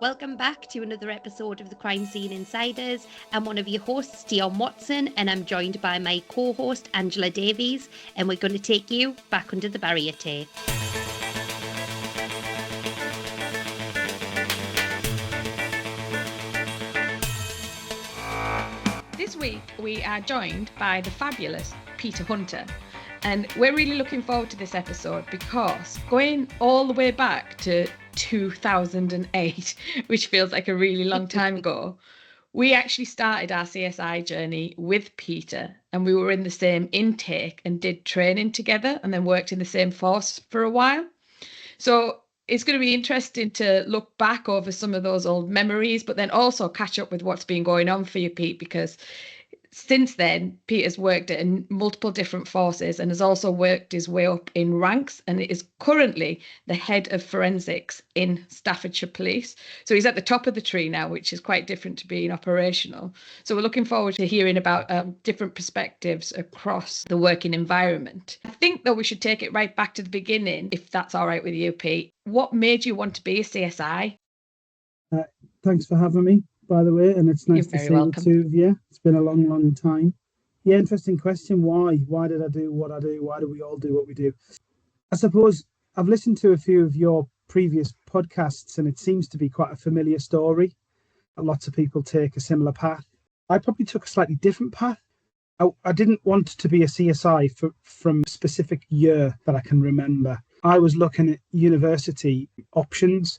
Welcome back to another episode of the Crime Scene Insiders. I'm one of your hosts, Dion Watson, and I'm joined by my co-host, Angela Davies, and we're going to take you back under the barrier tape. This week, we are joined by the fabulous Peter Hunter. And we're really looking forward to this episode because going all the way back to 2008, which feels like a really long time ago, we actually started our CSI journey with Peter, and we were in the same intake and did training together and then worked in the same force for a while. So it's going to be interesting to look back over some of those old memories, but then also catch up with what's been going on for you, Pete, because since then, Peter's worked in multiple different forces and has also worked his way up in ranks, and is currently the head of forensics in Staffordshire Police. So he's at the top of the tree now, which is quite different to being operational. So we're looking forward to hearing about different perspectives across the working environment. I think, though, we should take it right back to the beginning, if that's all right with you, Pete. What made you want to be a CSI? Thanks for having me, by the way, and it's nice to see the two of you. It's been a long, long time. Yeah, interesting question. Why? Why did I do what I do? Why do we all do what we do? I suppose I've listened to a few of your previous podcasts, and it seems to be quite a familiar story. Lots of people take a similar path. I probably took a slightly different path. I didn't want to be a CSI from a specific year that I can remember. I was looking at university options,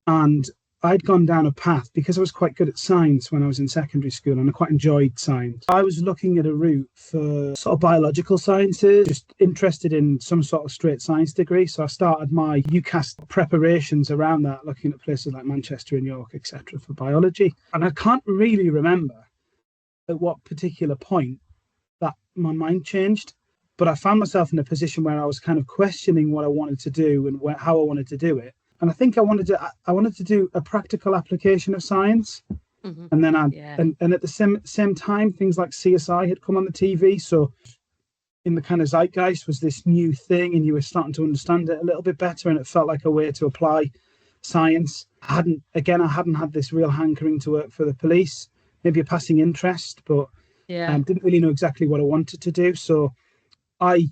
and I'd gone down a path because I was quite good at science when I was in secondary school, and I quite enjoyed science. I was looking at a route for sort of biological sciences, just interested in some sort of straight science degree. So I started my UCAS preparations around that, looking at places like Manchester and York, etc., for biology. And I can't really remember at what particular point that my mind changed, but I found myself in a position where I was kind of questioning what I wanted to do and how I wanted to do it. And I think I wanted to do a practical application of science. Mm-hmm. And then and at the same time, things like CSI had come on the TV. So in the kind of zeitgeist was this new thing, and you were starting to understand it a little bit better, and it felt like a way to apply science. I hadn't had this real hankering to work for the police, maybe a passing interest, but didn't really know exactly what I wanted to do. So I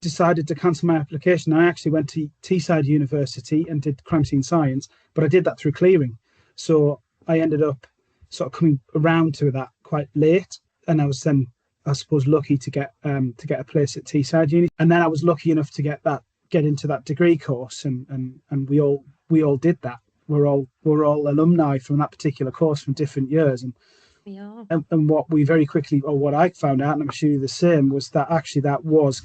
decided to cancel my application. I actually went to Teesside University and did crime scene science, but I did that through clearing. So I ended up sort of coming around to that quite late, and I was then, I suppose, lucky to get a place at Teesside Uni. And then I was lucky enough to get into that degree course, and we all did that. We're all alumni from that particular course from different years, and what we very quickly, or what I found out, and I'm sure you're the same, was that actually that was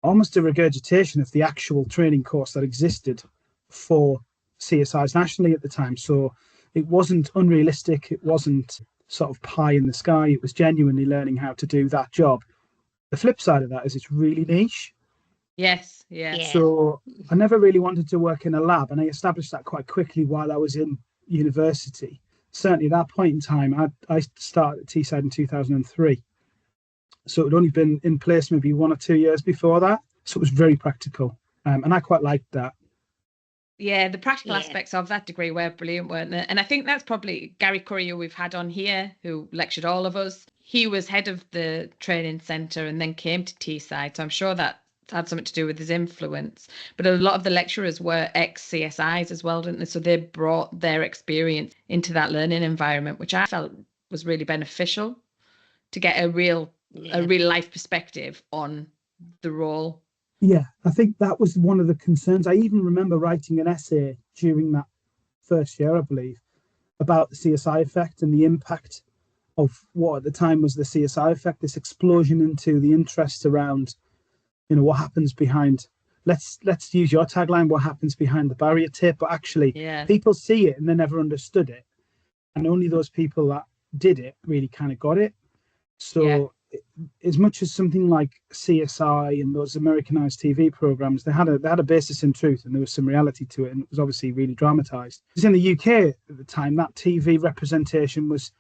almost a regurgitation of the actual training course that existed for CSIs nationally at the time. So it wasn't unrealistic. It wasn't sort of pie in the sky. It was genuinely learning how to do that job. The flip side of that is it's really niche. Yes, yeah. So I never really wanted to work in a lab, and I established that quite quickly while I was in university. Certainly at that point in time, I started at Teesside in 2003. So it had only been in place maybe 1 or 2 years before that. So it was very practical. And I quite liked that. Yeah, the practical aspects of that degree were brilliant, weren't they? And I think that's probably Gary Currier we've had on here, who lectured all of us. He was head of the training centre and then came to Teesside. So I'm sure that had something to do with his influence. But a lot of the lecturers were ex-CSIs as well, didn't they? So they brought their experience into that learning environment, which I felt was really beneficial to get a real life perspective on the role. Yeah, I think that was one of the concerns. I even remember writing an essay during that first year, I believe, about the CSI effect and the impact of what at the time was the CSI effect, this explosion into the interest around, what happens behind, let's use your tagline, what happens behind the barrier tape. But actually, people see it and they never understood it. And only those people that did it really kind of got it. So as much as something like CSI and those Americanized TV programs, they had a basis in truth, and there was some reality to it, and it was obviously really dramatized. Because in the UK at the time, that TV representation was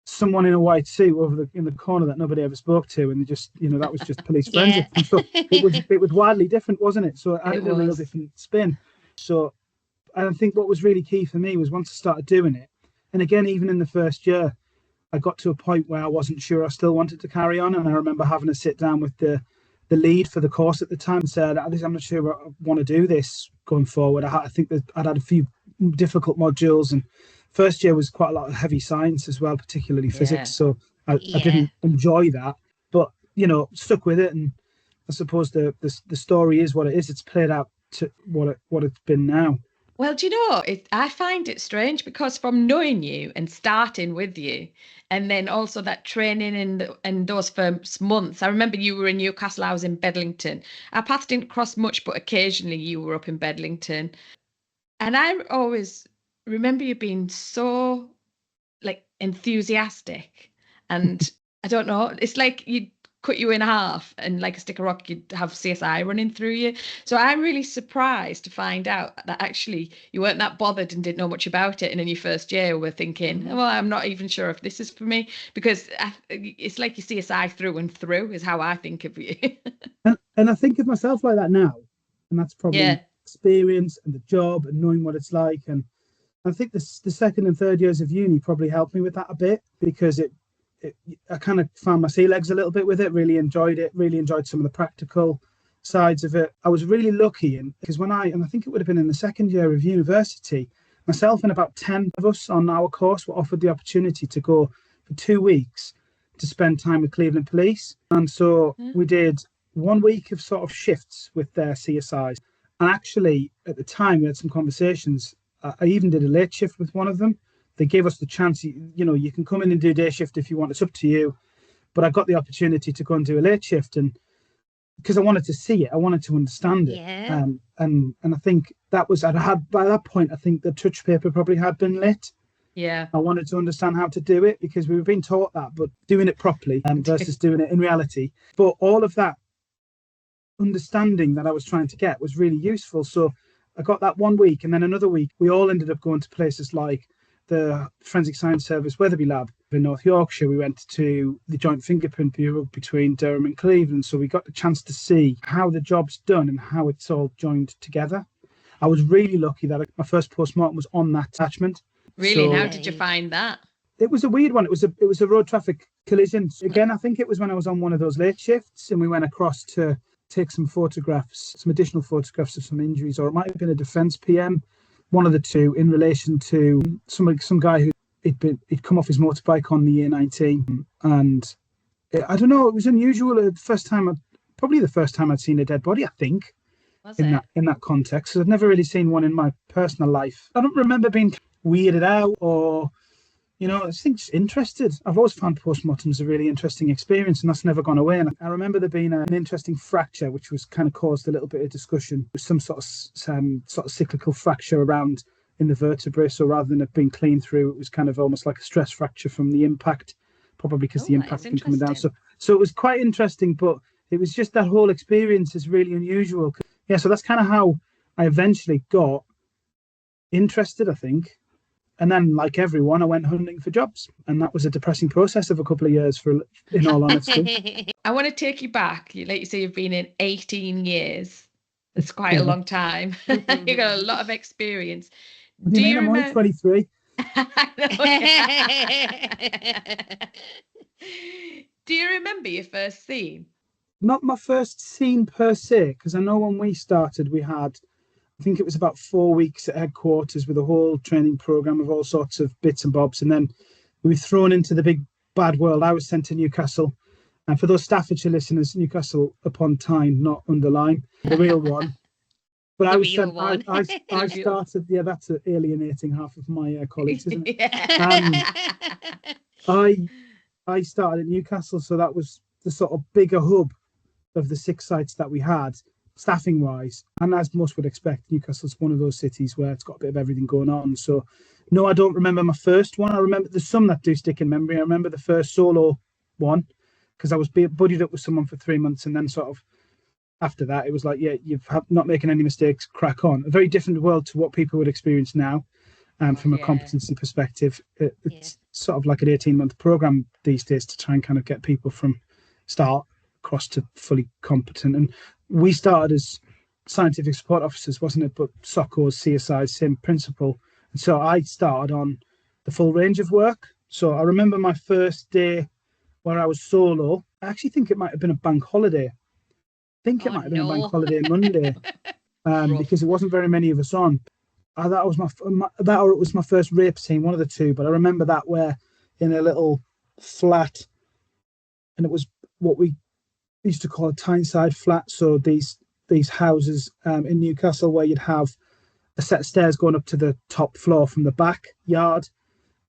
someone in a white suit in the corner that nobody ever spoke to, and they just, that was just police forensics and stuff. It was wildly different, wasn't it? So it added a real different spin. So And I think what was really key for me was once I started doing it, and again, even in the first year, I got to a point where I wasn't sure I still wanted to carry on. And I remember having to sit down with the lead for the course at the time and said, I'm not sure I want to do this going forward. I think that I'd had a few difficult modules, and first year was quite a lot of heavy science as well, particularly physics. So I didn't enjoy that, but, stuck with it. And I suppose the story is what it is. It's played out to what it's been now. Well, do you know, I find it strange because from knowing you and starting with you, and then also that training in those first months, I remember you were in Newcastle, I was in Bedlington. Our paths didn't cross much, but occasionally you were up in Bedlington. And I always remember you being so enthusiastic. And I don't know, it's like you'd cut you in half and like a stick of rock, you'd have CSI running through you. So I'm really surprised to find out that actually you weren't that bothered and didn't know much about it. And in your first year were thinking, well, I'm not even sure if this is for me, because it's like you CSI through and through is how I think of you. and I think of myself like that now. And that's probably experience and the job and knowing what it's like. And I think the second and third years of uni probably helped me with that a bit, because I kind of found my sea legs a little bit with it, really enjoyed it, really enjoyed some of the practical sides of it. I was really lucky because and I think it would have been in the second year of university, myself and about 10 of us on our course were offered the opportunity to go for 2 weeks to spend time with Cleveland Police. And so we did 1 week of sort of shifts with their CSIs. And actually, at the time, we had some conversations. I even did a late shift with one of them. They gave us the chance, you can come in and do day shift if you want. It's up to you. But I got the opportunity to go and do a late shift, and because I wanted to see it, I wanted to understand it. Yeah. And I think that was, by that point, I think the touch paper probably had been lit. Yeah. I wanted to understand how to do it, because we were being taught that, but doing it properly versus doing it in reality. But all of that understanding that I was trying to get was really useful. So I got that 1 week, and then another week, we all ended up going to places like the Forensic Science Service Wetherby Lab in North Yorkshire. We went to the Joint Fingerprint Bureau between Durham and Cleveland. So we got the chance to see how the job's done and how it's all joined together. I was really lucky that my first postmortem was on that attachment. Really? So, how did you find that? It was a weird one. It was a road traffic collision. Again, I think it was when I was on one of those late shifts, and we went across to take some photographs, some additional photographs of some injuries, or it might have been a defence PM. One of the two, in relation to some guy who he'd come off his motorbike on the A19, and I don't know, it was unusual. The first time I'd seen a dead body, I think, in that context. So I'd never really seen one in my personal life. I don't remember being weirded out or, I think just interested. I've always found postmortems a really interesting experience, and that's never gone away. And I remember there being an interesting fracture, which was kind of caused a little bit of discussion. With some sort of cyclical fracture around in the vertebrae. So rather than it being clean through, it was kind of almost like a stress fracture from the impact, probably because the impact had been coming down. So it was quite interesting, but it was just that whole experience is really unusual. Yeah, so that's kind of how I eventually got interested, I think. And then, like everyone, I went hunting for jobs. And that was a depressing process of a couple of years, in all honesty. I want to take you back. Like you say, you've been in 18 years. That's quite a long time. You've got a lot of experience. Do you remember? I'm only 23. Do you remember your first scene? Not my first scene per se, because I know when we started, we had, I think it was about 4 weeks at headquarters with a whole training program of all sorts of bits and bobs. And then we were thrown into the big bad world. I was sent to Newcastle. And for those Staffordshire listeners, Newcastle upon Tyne, not underline, the real one. But I was sent, I started, that's alienating half of my colleagues, isn't it? I started at Newcastle, so that was the sort of bigger hub of the 6 sites that we had, staffing wise. And as most would expect, Newcastle's one of those cities where it's got a bit of everything going on. So no, I don't remember my first one. I remember there's some that do stick in memory. I remember the first solo one, because I was buddied up with someone for 3 months, and then sort of after that, it was like, yeah, not making any mistakes, crack on. A very different world to what people would experience now. From a competency perspective, it's sort of like an 18-month program these days to try and kind of get people from start across to fully competent. And we started as scientific support officers, wasn't it? But SOCO's, CSI, same principle. And so I started on the full range of work. So I remember my first day where I was solo. I actually think it might have been a bank holiday. I think it might have been a bank holiday Monday, because it wasn't very many of us on. That was that, or it was my first rape scene, one of the two. But I remember that where in a little flat, and it was what we used to call a Tyneside flat. So these houses in Newcastle where you'd have a set of stairs going up to the top floor from the backyard,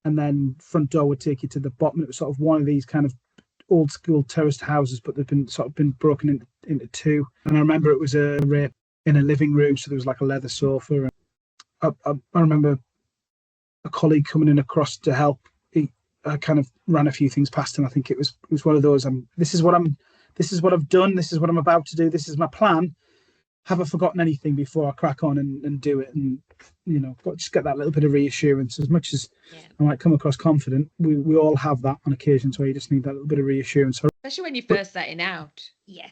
and then front door would take you to the bottom. It was sort of one of these kind of old school terraced houses, but they've been broken into two. And I remember it was a rape in a living room, so there was like a leather sofa. And I remember a colleague coming in across to help. I kind of ran a few things past him. I think it was one of those. This is what I've done. This is what I'm about to do. This is my plan. Have I forgotten anything before I crack on and do it? And just get that little bit of reassurance. As much as I might come across confident, we all have that on occasions where you just need that little bit of reassurance. Especially when you're first setting out. Yeah.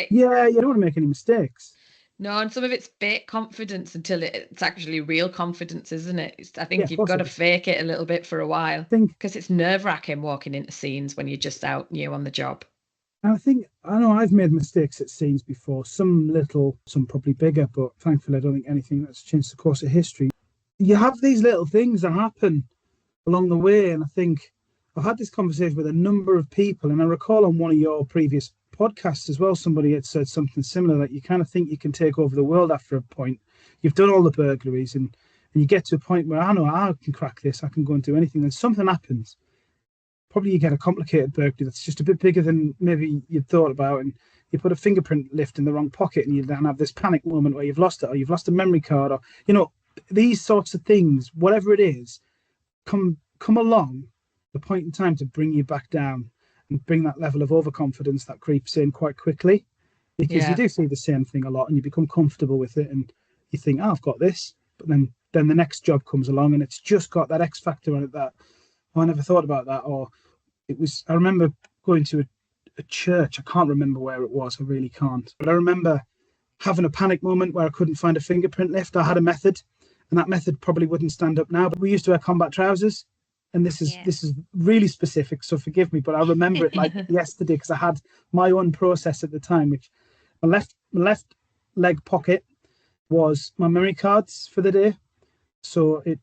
You don't want to make any mistakes. No, and some of it's fake confidence until it's actually real confidence, isn't it? I think you've got to fake it a little bit for a while, because it's nerve-wracking walking into scenes when you're just out new on the job. And I know I've made mistakes at scenes before, some little, some probably bigger, but thankfully I don't think anything that's changed the course of history. You have these little things that happen along the way, and I think I've had this conversation with a number of people, and I recall on one of your previous podcasts as well, somebody had said something similar, that you kind of think you can take over the world after a point. You've done all the burglaries, and you get to a point where I know I can crack this, I can go and do anything, then something happens. Probably you get a complicated burglary that's just a bit bigger than maybe you'd thought about, and you put a fingerprint lift in the wrong pocket, and you then have this panic moment where you've lost it, or you've lost a memory card, or these sorts of things, whatever it is, come along the point in time to bring you back down and bring that level of overconfidence that creeps in quite quickly, because you do see the same thing a lot and you become comfortable with it, and you think, I've got this, but then the next job comes along and it's just got that X factor on it that, I never thought about that. Or I remember going to a church, I can't remember where it was, I really can't, but I remember having a panic moment where I couldn't find a fingerprint lift. I had a method, and that method probably wouldn't stand up now, but we used to wear combat trousers. And this is really specific, so forgive me, but I remember it like yesterday, because I had my own process at the time, which my left leg pocket was my memory cards for the day. So it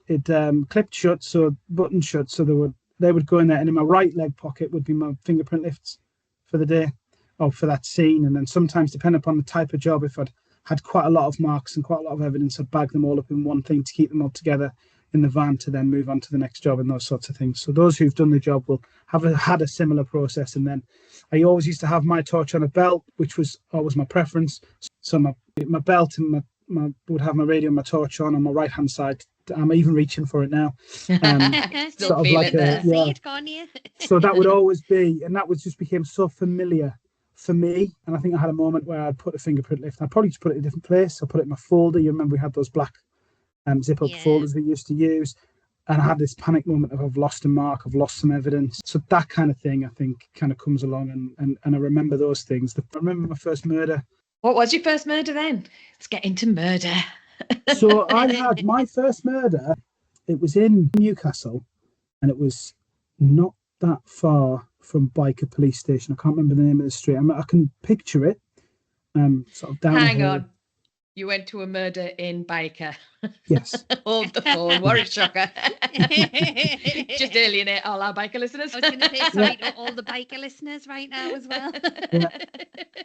clipped shut, so button shut, so they would go in there, and in my right leg pocket would be my fingerprint lifts for the day, or for that scene. And then sometimes, depending upon the type of job, if I'd had quite a lot of marks and quite a lot of evidence, I'd bag them all up in one thing to keep them all together in the van to then move on to the next job, and those sorts of things. So those who've done the job will have had a similar process. And then I always used to have my torch on a belt, which was always my preference. So my belt and my would have my radio and my torch on my right hand side. I'm even reaching for it now. Still sort of like see it, can't you? So that would always be, and that just became so familiar for me. And I think I had a moment where I'd put a fingerprint lift. I'd probably just put it in a different place. I put it in my folder. You remember we had those black zip up folders we used to use, and I had this panic moment of, I've lost a mark, I've lost some evidence. So that kind of thing, I think, kind of comes along, and I remember those things. I remember my first murder. What was your first murder then? Let's get into murder. So I had my first murder, it was in Newcastle, and it was not that far from Biker Police Station. I can't remember the name of the street. I can picture it, sort of down Hang here. on. You went to a murder in Biker. Yes. Hold the phone. What a shocker. Just alienate all our biker listeners. I was going to say sorry to all the biker listeners right now as well. Yeah.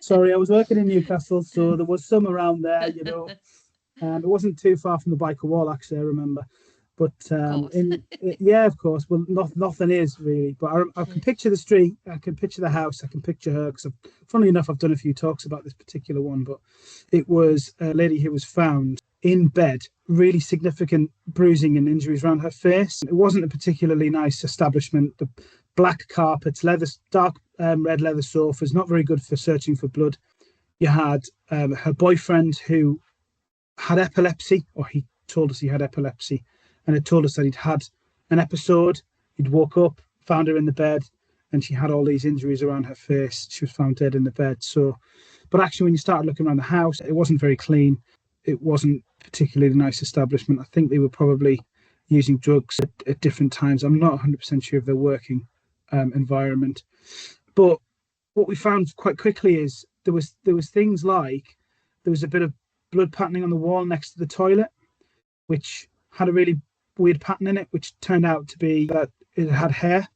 Sorry, I was working in Newcastle, so there was some around there, and it wasn't too far from the biker wall, actually, I remember. But of course. Well, nothing is really. But I can picture the street, I can picture the house, I can picture her. Because funnily enough, I've done a few talks about this particular one. But it was a lady who was found in bed, really significant bruising and injuries around her face. It wasn't a particularly nice establishment. The black carpets, dark red leather sofas, not very good for searching for blood. You had her boyfriend who had epilepsy, or he told us he had epilepsy. And it told us that he'd had an episode. He'd woke up, found her in the bed, and she had all these injuries around her face. She was found dead in the bed. So But actually, when you started looking around the house, it wasn't very clean. It wasn't particularly a nice establishment. I think they were probably using drugs at different times. I'm not 100% sure of their working environment. But what we found quite quickly is there was things like there was a bit of blood patterning on the wall next to the toilet, which had a really weird pattern in it, which turned out to be that it had hair.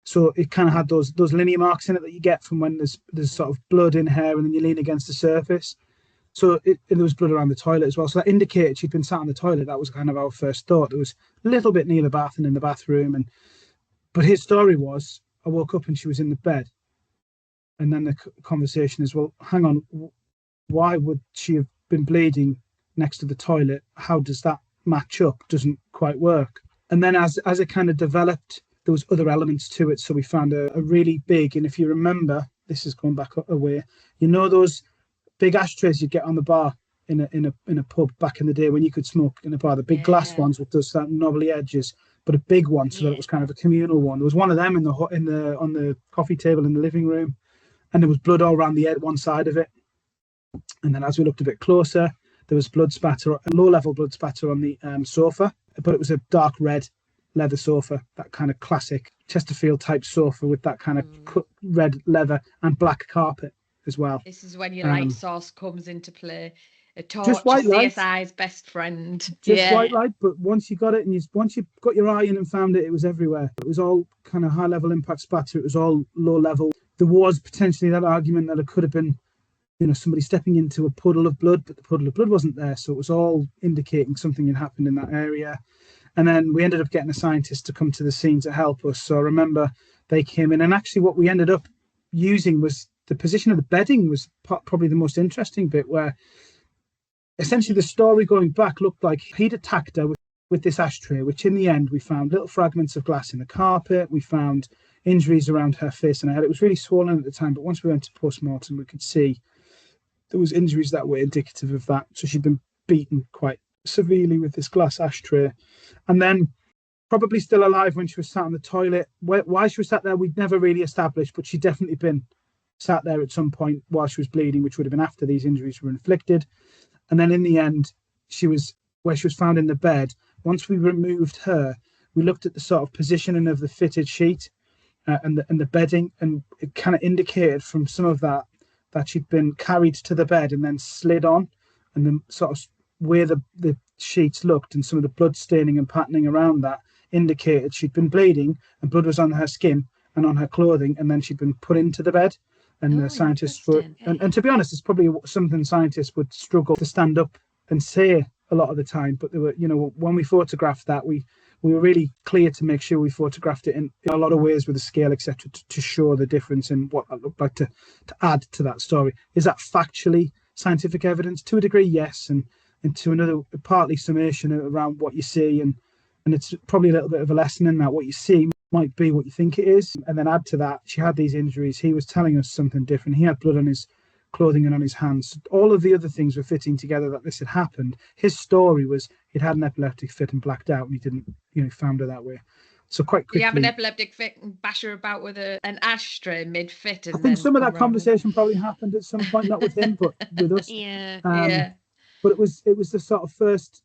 So it kind of had those linear marks in it that you get from when there's sort of blood in hair and then you lean against the surface. So there was blood around the toilet as well. So that indicated she'd been sat on the toilet. That was kind of our first thought. There was a little bit near the bath and in the bathroom. But his story was, I woke up and she was in the bed. And then the conversation is, well, hang on, why would she have been bleeding next to the toilet? How does that match up? Doesn't quite work. And then as it kind of developed, there was other elements to it. So we found a really big, and if you remember, this is going back a way, you know those big ashtrays you get on the bar in a pub back in the day when you could smoke in a bar, the big glass ones with those knobbly edges, but a big one so that it was kind of a communal one. There was one of them on the coffee table in the living room, and there was blood all around the one side of it. And then as we looked a bit closer, there was blood spatter, a low-level blood spatter on the sofa, but it was a dark red leather sofa, that kind of classic Chesterfield type sofa with that kind of red leather and black carpet as well. This is when your light source comes into play. A torch, just white light. CSI's best friend. Just white light, but once you got it and once you got your eye in and found it, it was everywhere. It was all kind of high-level impact spatter. It was all low-level. There was potentially that argument that it could have been, somebody stepping into a puddle of blood, but the puddle of blood wasn't there. So it was all indicating something had happened in that area. And then we ended up getting a scientist to come to the scene to help us. So I remember they came in, and actually what we ended up using was the position of the bedding was probably the most interesting bit, where essentially the story going back looked like he'd attacked her with this ashtray, which in the end we found little fragments of glass in the carpet. We found injuries around her face and her head. It was really swollen at the time, but once we went to post-mortem, we could see there was injuries that were indicative of that. So she'd been beaten quite severely with this glass ashtray. And then probably still alive when she was sat on the toilet. Why she was sat there, we'd never really established, but she'd definitely been sat there at some point while she was bleeding, which would have been after these injuries were inflicted. And then in the end, where she was found in the bed. Once we removed her, we looked at the sort of positioning of the fitted sheet and the bedding, and it kind of indicated from some of that she'd been carried to the bed and then slid on, and the sort of where the sheets looked and some of the blood staining and patterning around that indicated she'd been bleeding and blood was on her skin and on her clothing, and then she'd been put into the bed. And the scientists were, and to be honest, it's probably something scientists would struggle to stand up and say a lot of the time. But they were, when we photographed that, we were really clear to make sure we photographed it in a lot of ways with a scale, etc., to show the difference in what that looked like, to add to that story. Is that factually scientific evidence? To a degree, yes, and to another, partly summation around what you see, and it's probably a little bit of a lesson in that what you see might be what you think it is. And then add to that, she had these injuries. He was telling us something different. He had blood on his clothing and on his hands. All of the other things were fitting together that this had happened. His story was he'd had an epileptic fit and blacked out, and he didn't, found her that way. So quite quickly. You have an epileptic fit and bash her about with an ashtray mid-fit. I think some of that conversation probably happened at some point, not with him, but with us. Yeah. But it was the sort of first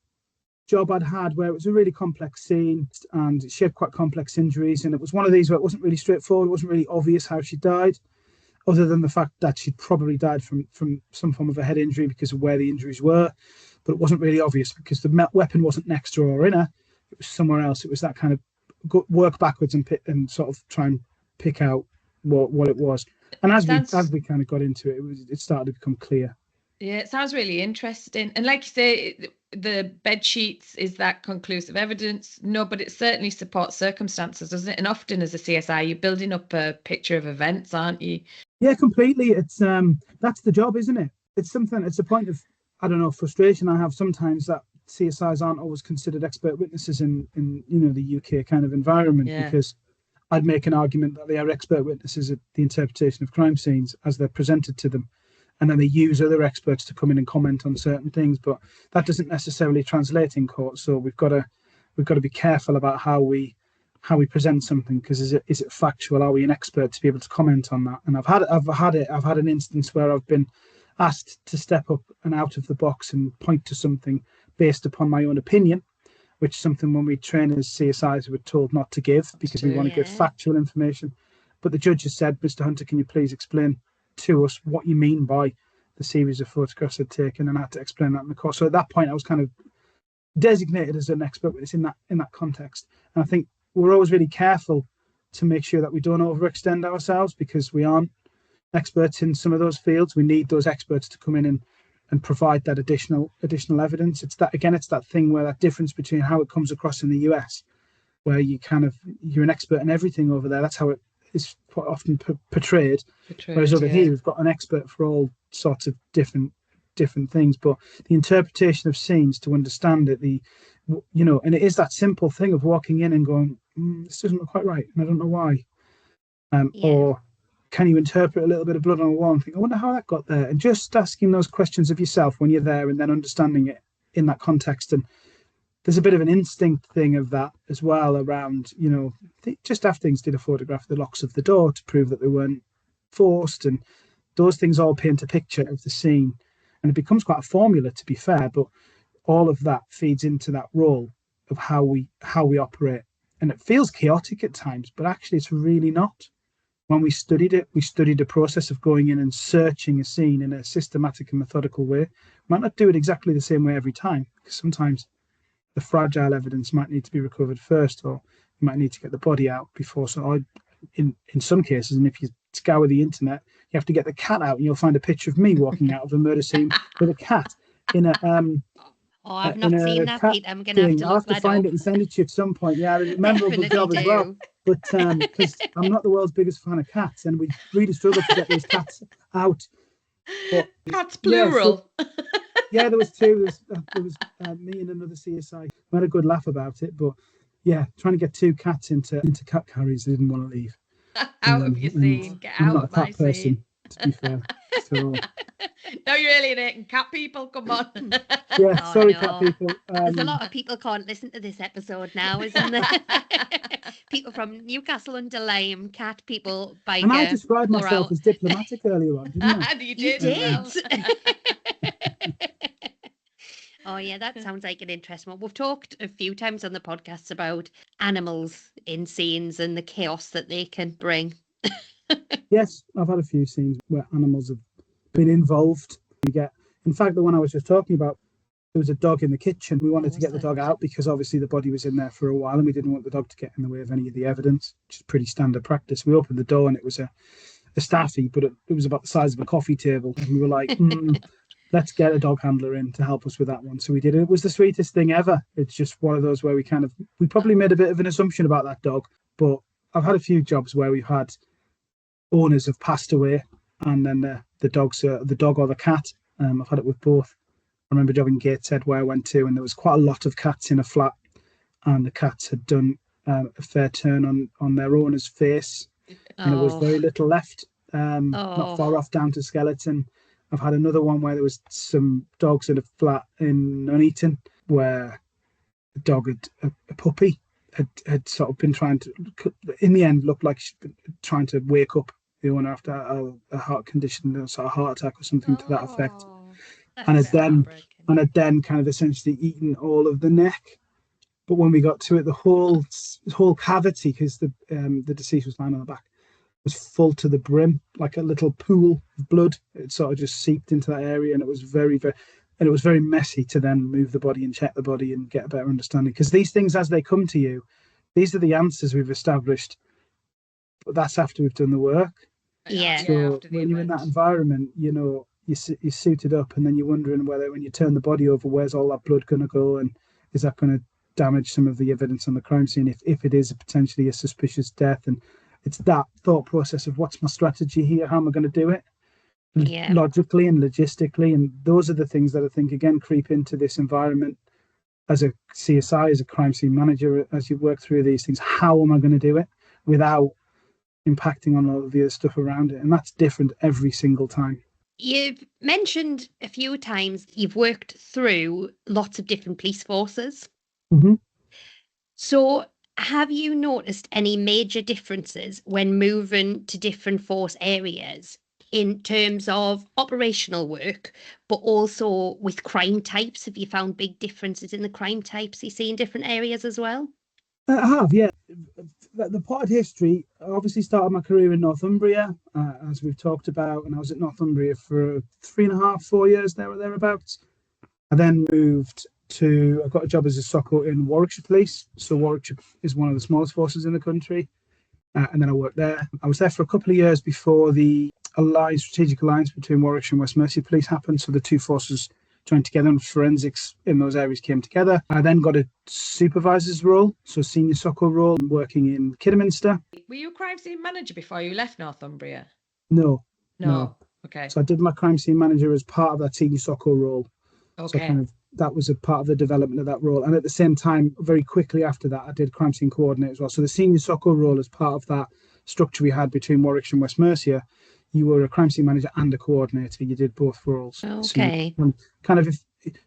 job I'd had where it was a really complex scene, and she had quite complex injuries, and it was one of these where it wasn't really straightforward. It wasn't really obvious how she died, other than the fact that she'd probably died from some form of a head injury because of where the injuries were. But it wasn't really obvious because the weapon wasn't next to her or in her. It was somewhere else. It was that kind of work backwards and sort of try and pick out what it was. And as we kind of got into it, it started to become clear. Yeah, it sounds really interesting. And like you say, the bed sheets, is that conclusive evidence? No, but it certainly supports circumstances, doesn't it? And often as a CSI, you're building up a picture of events, aren't you? Yeah, completely. It's that's the job, isn't it? It's a point of, I don't know, frustration I have sometimes that CSIs aren't always considered expert witnesses in the UK kind of environment, because I'd make an argument that they are expert witnesses at the interpretation of crime scenes as they're presented to them. And then they use other experts to come in and comment on certain things, but that doesn't necessarily translate in court. So we've got to be careful about how we how we present something, because is it factual? Are we an expert to be able to comment on that? And I've had an instance where I've been asked to step up and out of the box and point to something based upon my own opinion, which is something when we train as CSIs we're told not to give, because we want to give factual information. But the judge has said, Mr. Hunter, can you please explain to us what you mean by the series of photographs I'd taken? And I had to explain that in the course. So at that point, I was kind of designated as an expert witness in that context. And I think we're always really careful to make sure that we don't overextend ourselves, because we aren't experts in some of those fields. We need those experts to come in and provide that additional evidence. It's that thing where that difference between how it comes across in the US, where you're an expert in everything over there. That's how it is quite often portrayed. Whereas over here, we've got an expert for all sorts of different things. But the interpretation of scenes, to understand it, and it is that simple thing of walking in and going, this doesn't look quite right, and I don't know why. Or can you interpret a little bit of blood on a wall and think, I wonder how that got there? And just asking those questions of yourself when you're there, and then understanding it in that context. And there's a bit of an instinct thing of that as well around, just after things did a photograph of the locks of the door to prove that they weren't forced. And those things all paint a picture of the scene. And it becomes quite a formula, to be fair, but all of that feeds into that role of how we operate. And it feels chaotic at times, but actually it's really not. When we studied it, we studied the process of going in and searching a scene in a systematic and methodical way. We might not do it exactly the same way every time, because sometimes the fragile evidence might need to be recovered first, or you might need to get the body out before. So in some cases, and if you scour the internet, you have to get the cat out, and you'll find a picture of me walking out of a murder scene with a cat in a I've not seen that, Pete. I'm going to have to I'll have to find it and send it to you at some point. Yeah, it's a memorable job as well. But because I'm not the world's biggest fan of cats, and we really struggled to get these cats out. But, cats plural. There was two. There was me and another CSI. We had a good laugh about it, but trying to get two cats into cat carriers, they didn't want to leave. Out of your scene. Get I'm out not of a cat my person, scene. to be fair. So, no, you're alienating cat people. Come on. Sorry, cat people. There's a lot of people can't listen to this episode now, isn't there? People from Newcastle under Lyme, cat people, biker. And I described myself as diplomatic earlier on, didn't I? You did. Oh yeah, that sounds like an interesting one. We've talked a few times on the podcast about animals in scenes and the chaos that they can bring. Yes, I've had a few scenes where animals have been involved. In fact, the one I was just talking about, there was a dog in the kitchen. We wanted to get the dog out because obviously the body was in there for a while, and we didn't want the dog to get in the way of any of the evidence, which is pretty standard practice. We opened the door and it was a staffy, but it was about the size of a coffee table. And we were like, let's get a dog handler in to help us with that one. So we did it. It was the sweetest thing ever. It's just one of those where we probably made a bit of an assumption about that dog, but I've had a few jobs where we've had owners have passed away, and then the dog or the cat. I've had it with both. I remember a job in Gateshead where I went to, and there was quite a lot of cats in a flat, and the cats had done a fair turn on their owner's face, and there was very little left, not far off down to skeleton. I've had another one where there was some dogs in a flat in Nuneaton where the dog a puppy had sort of been trying to, in the end, looked like she'd been trying to wake up the owner after a heart condition, sort of heart attack or something to that effect. And had then kind of essentially eaten all of the neck. But when we got to it, the whole cavity, because the deceased was lying on the back, was full to the brim, like a little pool of blood. It sort of just seeped into that area, and it was very messy to then move the body and check the body and get a better understanding. Because these things, as they come to you, these are the answers we've established, but that's after we've done the work. Yeah. So when you're in that environment, you're suited up, and then you're wondering whether, when you turn the body over, where's all that blood going to go, and is that going to damage some of the evidence on the crime scene if it is potentially a suspicious death. And it's that thought process of, what's my strategy here? How am I going to do it? Logically and logistically. And those are the things that I think, again, creep into this environment as a CSI, as a crime scene manager, as you work through these things. How am I going to do it without impacting on all of the other stuff around it? And that's different every single time. You've mentioned a few times you've worked through lots of different police forces. Mm-hmm. So Have you noticed any major differences when moving to different force areas in terms of operational work, but also with crime types? Have you found big differences in the crime types you see in different areas as well? I have, yeah. The potted history, I obviously started my career in Northumbria, as we've talked about, and I was at Northumbria for 3.5, 4 years there or thereabouts. I then I got a job as a SOCO in Warwickshire Police. So Warwickshire is one of the smallest forces in the country. And then I worked there. I was there for a couple of years before the strategic alliance between Warwickshire and West Mercia Police happened. So the two forces joined together and forensics in those areas came together. I then got a supervisor's role, so senior SOCO role, working in Kidderminster. Were you a crime scene manager before you left Northumbria? No. Okay. So I did my crime scene manager as part of that senior SOCO role. Okay. So that was a part of the development of that role. And at the same time, very quickly after that, I did crime scene coordinator as well. So the senior SOCO role as part of that structure we had between Warwickshire and West Mercia, you were a crime scene manager and a coordinator. You did both roles. Okay. So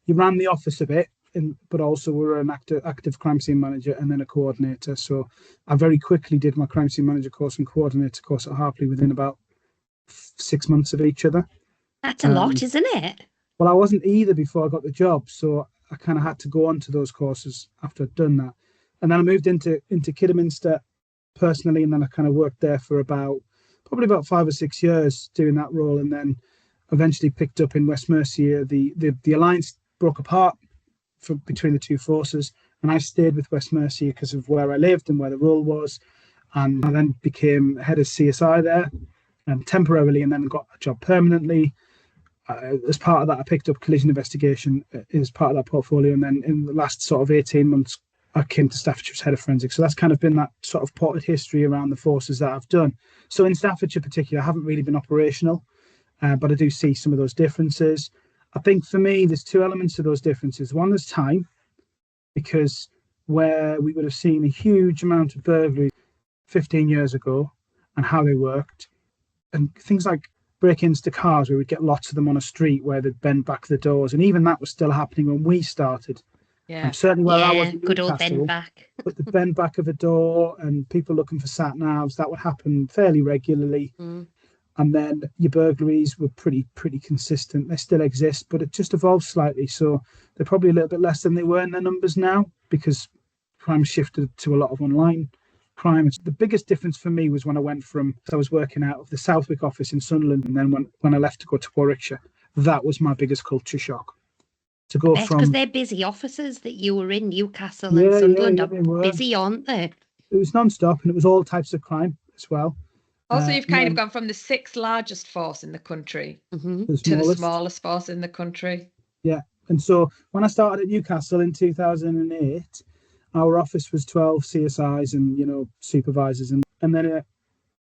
you ran the office a bit, but also were an active crime scene manager and then a coordinator. So I very quickly did my crime scene manager course and coordinator course at Harpley within about 6 months of each other. That's a lot, isn't it? Well, I wasn't either before I got the job, so I kind of had to go on to those courses after I'd done that. And then I moved into Kidderminster personally, and then I kind of worked there for probably about 5 or 6 years doing that role, and then eventually picked up in West Mercia. The alliance broke apart between the two forces, and I stayed with West Mercia because of where I lived and where the role was. And I then became head of CSI there, temporarily, and then got a job permanently. As part of that, I picked up collision investigation as part of that portfolio, and then in the last sort of 18 months, I came to Staffordshire as head of forensics. So that's kind of been that sort of potted history around the forces that I've done. So in Staffordshire particular, I haven't really been operational, but I do see some of those differences. I think for me, there's two elements to those differences. One is time, because where we would have seen a huge amount of burglaries 15 years ago and how they worked, and things like break-ins to cars where we'd get lots of them on a street where they'd bend back the doors, and even that was still happening when we started. Yeah, certainly where I was in good old bend back. But the bend back of a door and people looking for sat navs, that would happen fairly regularly. And then your burglaries were pretty consistent. They still exist, but it just evolved slightly. So they're probably a little bit less than they were in their numbers now, because crime shifted to a lot of online crime. The biggest difference for me was when I was working out of the Southwick office in Sunderland, and then when I left to go to Warwickshire. That was my biggest culture shock. To go from, because they're busy offices that you were in. Newcastle and Sunderland are busy, aren't they? It was non-stop, and it was all types of crime as well. Also, you've kind of gone from the 6th largest force in the country to the smallest force in the country. Yeah, and so when I started at Newcastle in 2008, our office was 12 CSIs and supervisors, and then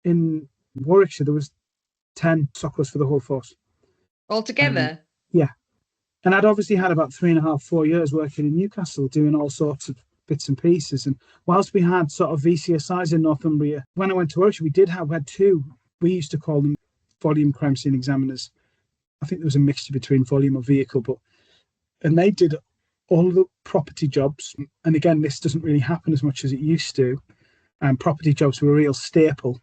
in Warwickshire there was 10 SOCOs for the whole force altogether. Yeah, and I'd obviously had about 3.5, 4 years working in Newcastle, doing all sorts of bits and pieces. And whilst we had sort of VCSIs in Northumbria, when I went to Warwickshire, we had two. We used to call them volume crime scene examiners. I think there was a mixture between volume or vehicle, and they did all the property jobs. And again, this doesn't really happen as much as it used to. And property jobs were a real staple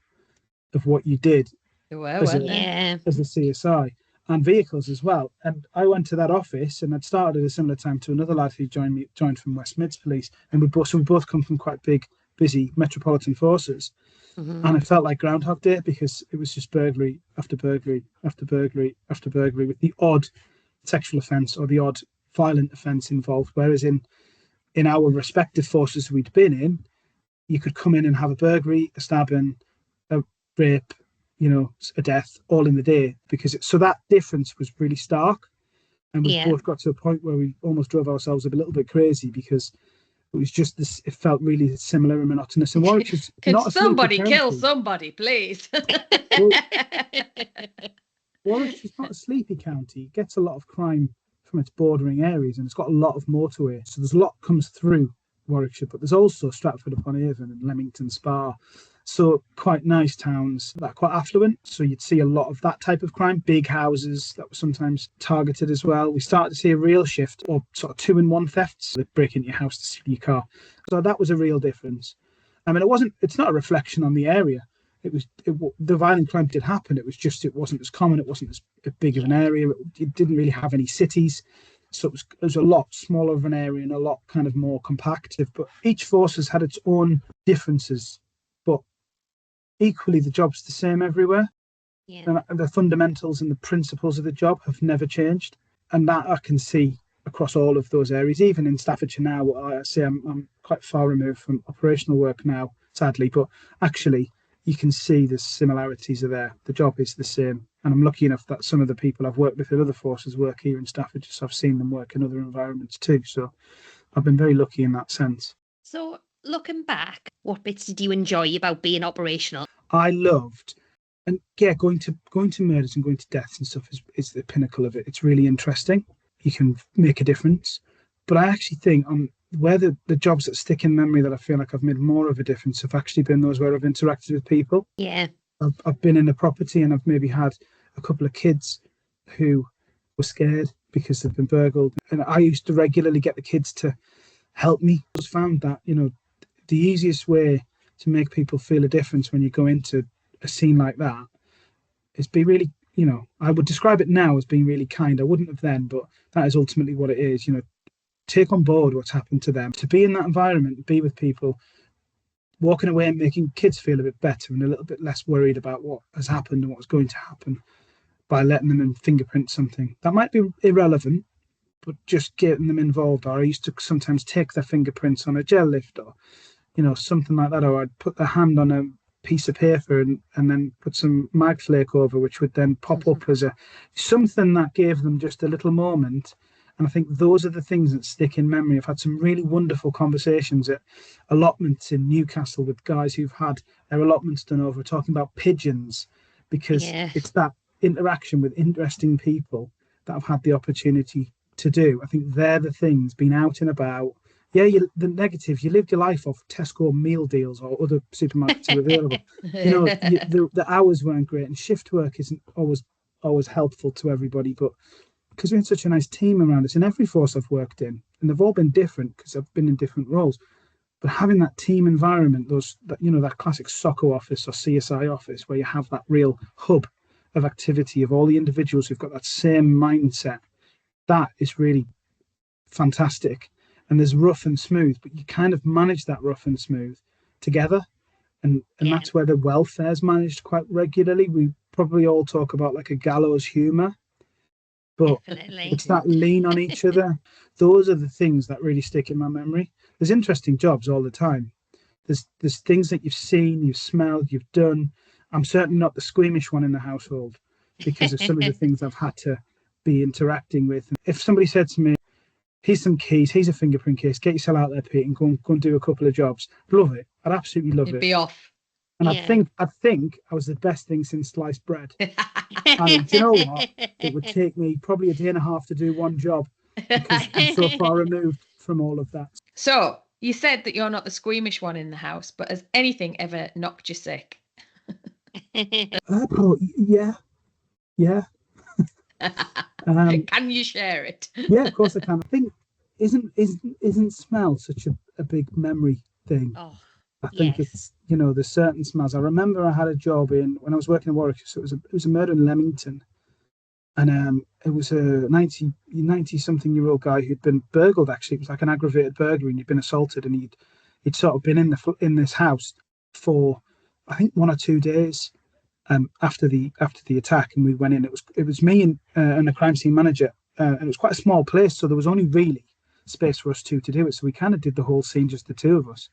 of what you did as a CSI, and vehicles as well. And I went to that office, and I'd started at a similar time to another lad who joined from West Mids Police, and we both come from quite big, busy metropolitan forces. And it felt like Groundhog Day, because it was just burglary after burglary after burglary after burglary, with the odd sexual offence or the odd violent offence involved. Whereas in our respective forces we'd been in, you could come in and have a burglary, a stabbing, a rape, a death, all in the day, so that difference was really stark. And we both got to a point where we almost drove ourselves a little bit crazy, because it was just this, it felt really similar and monotonous. And Warwickshire's Can somebody kill somebody, please? Warwickshire's not a sleepy county. It gets a lot of crime from its bordering areas, and it's got a lot of motorway. So there's a lot comes through Warwickshire, but there's also Stratford upon Avon and Leamington Spa. So quite nice towns that are quite affluent. So you'd see a lot of that type of crime, big houses that were sometimes targeted as well. We started to see a real shift, or sort of 2-in-1 thefts. They break into your house to steal your car. So that was a real difference. I mean, it's not a reflection on the area. The violent crime did happen. It wasn't as common. It wasn't as big of an area. It didn't really have any cities. So it was a lot smaller of an area and a lot kind of more compacted. But each force has had its own differences. But equally, the job's the same everywhere. Yeah. And the fundamentals and the principles of the job have never changed. And that I can see across all of those areas. Even in Staffordshire now, I say I'm quite far removed from operational work now, sadly. But actually, you can see the similarities are there. The job is the same. And I'm lucky enough that some of the people I've worked with in other forces work here in Staffordshire, so I've seen them work in other environments too. So I've been very lucky in that sense. So looking back, what bits did you enjoy about being operational? I loved, and yeah, going to murders and going to deaths and stuff is the pinnacle of it. It's really interesting. You can make a difference. But I actually think where the jobs that stick in memory that I feel like I've made more of a difference have actually been those where I've interacted with people. Yeah. I've been in a property and I've maybe had a couple of kids who were scared because they've been burgled. And I used to regularly get the kids to help me. I just found that, the easiest way to make people feel a difference when you go into a scene like that is be really, I would describe it now as being really kind. I wouldn't have then, but that is ultimately what it is, take on board what's happened to them, to be in that environment, be with people, walking away and making kids feel a bit better and a little bit less worried about what has happened and what's going to happen by letting them fingerprint something. That might be irrelevant, but just getting them involved. Or I used to sometimes take their fingerprints on a gel lift or, something like that. Or I'd put their hand on a piece of paper and then put some mag flake over, which would then pop up as something that gave them just a little moment. And I think those are the things that stick in memory. I've had some really wonderful conversations at allotments in Newcastle with guys who've had their allotments done over, talking about pigeons, because it's that interaction with interesting people that I've had the opportunity to do. I think they're the things, being out and about. Yeah, the negatives, you lived your life off Tesco meal deals or other supermarkets are available. The hours weren't great, and shift work isn't always helpful to everybody, but because we had such a nice team around us in every force I've worked in, and they've all been different because I've been in different roles, but having that team environment, that classic SOCO office or CSI office where you have that real hub of activity of all the individuals who've got that same mindset, that is really fantastic. And there's rough and smooth, but you kind of manage that rough and smooth together. And that's where the welfare is managed quite regularly. We probably all talk about like a gallows humour, but it's that lean on each other. Those are the things that really stick in my memory. There's interesting jobs all the time. There's things that you've seen, you've smelled, you've done. I'm certainly not the squeamish one in the household because of some of the things I've had to be interacting with. If somebody said to me, here's some keys, here's a fingerprint case, get yourself out there, Pete, and go and do a couple of jobs. Love it. I'd absolutely love it. Be off. And I think I was the best thing since sliced bread. And do you know what? It would take me probably a day and a half to do one job because I'm so far removed from all of that. So you said that you're not the squeamish one in the house, but has anything ever knocked you sick? Yeah. Can you share it? Yeah, of course I can. I think isn't smell such a big memory thing? Oh, I think it's there's certain smells. I remember I had a job when I was working in Warwickshire. So it was a murder in Leamington, and it was a 90-something-year-old guy who'd been burgled. Actually, it was like an aggravated burglary, and he'd been assaulted, and he'd sort of been in this house for I think 1 or 2 days. After the attack, and we went in. It was me and a crime scene manager, and it was quite a small place, so there was only really space for us two to do it. So we kind of did the whole scene, just the two of us.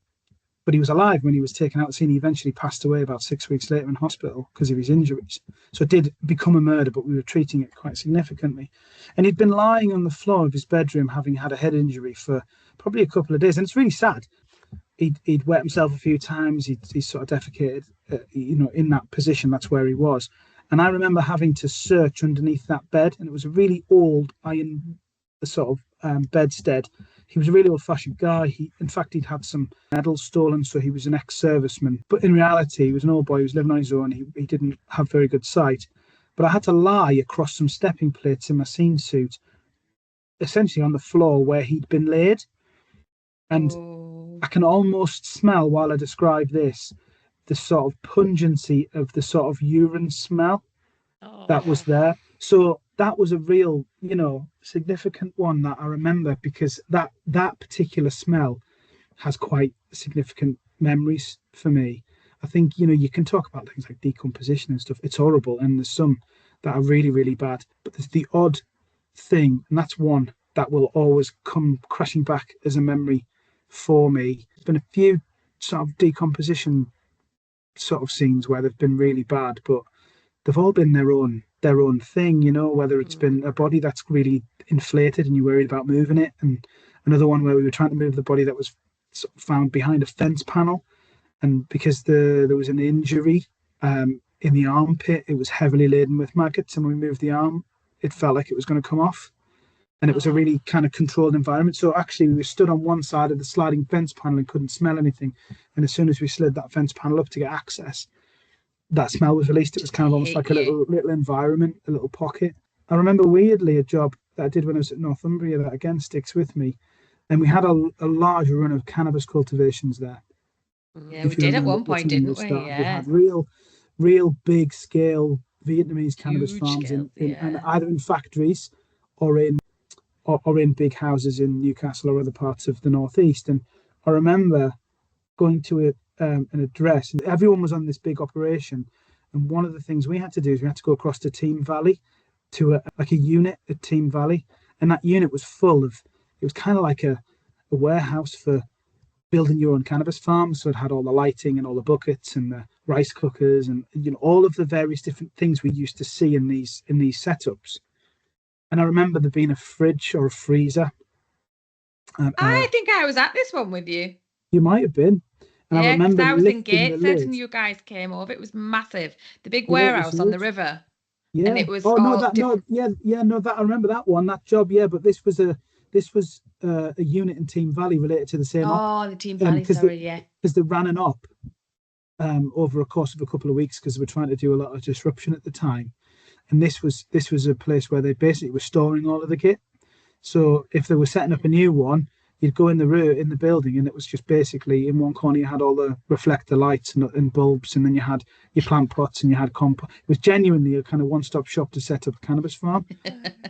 But he was alive when he was taken out the scene. He eventually passed away about 6 weeks later in hospital because of his injuries. So it did become a murder, but we were treating it quite significantly. And he'd been lying on the floor of his bedroom, having had a head injury for probably a couple of days, and it's really sad. He'd wet himself a few times. He sort of defecated, in that position. That's where he was. And I remember having to search underneath that bed, and it was a really old iron sort of bedstead. He was a really old-fashioned guy. In fact, he'd had some medals stolen, so he was an ex-serviceman. But in reality, he was an old boy. He was living on his own. He didn't have very good sight. But I had to lie across some stepping plates in my scene suit, essentially on the floor where he'd been laid. And I can almost smell, while I describe this, the sort of pungency of the sort of urine smell that was there. So that was a real, significant one that I remember, because that particular smell has quite significant memories for me. I think, you can talk about things like decomposition and stuff. It's horrible, and there's some that are really, really bad. But there's the odd thing, and that's one that will always come crashing back as a memory for me. There's been a few sort of decomposition sort of scenes where they've been really bad, but they've all been their own thing, whether it's been a body that's really inflated and you're worried about moving it, and another one where we were trying to move the body that was sort of found behind a fence panel, and because there was an injury in the armpit, it was heavily laden with maggots, and when we moved the arm, it felt like it was going to come off. And it was a really kind of controlled environment. So actually we were stood on one side of the sliding fence panel and couldn't smell anything. And as soon as we slid that fence panel up to get access, that smell was released. It was kind of almost like a little environment, a little pocket. I remember weirdly a job that I did when I was at Northumbria that again sticks with me. And we had a large run of cannabis cultivations there. Yeah, we did at one point, didn't we? Yeah. We had real big scale Vietnamese cannabis farms in either in factories or in big houses in Newcastle or other parts of the northeast. And I remember going to an address, and everyone was on this big operation. And one of the things we had to do is we had to go across to Team Valley to a unit at Team Valley, and that unit was full of. It was kind of like a warehouse for building your own cannabis farm. So it had all the lighting and all the buckets and the rice cookers and all of the various different things we used to see in these setups. And I remember there being a fridge or a freezer. I think I was at this one with you. You might have been. And I remember I was in Gateshead and you guys came over. It was massive. The big warehouse on the river. Yeah. And it was I remember that one, that job. Yeah, but this was a unit in Team Valley related to the same. The Team Valley, because they ran an op over a course of a couple of weeks because they were trying to do a lot of disruption at the time. And this was a place where they basically were storing all of the kit. So if they were setting up a new one, you'd go in the building, and it was just basically in one corner you had all the reflector lights and bulbs, and then you had your plant pots and you had compost. It was genuinely a kind of one-stop shop to set up a cannabis farm.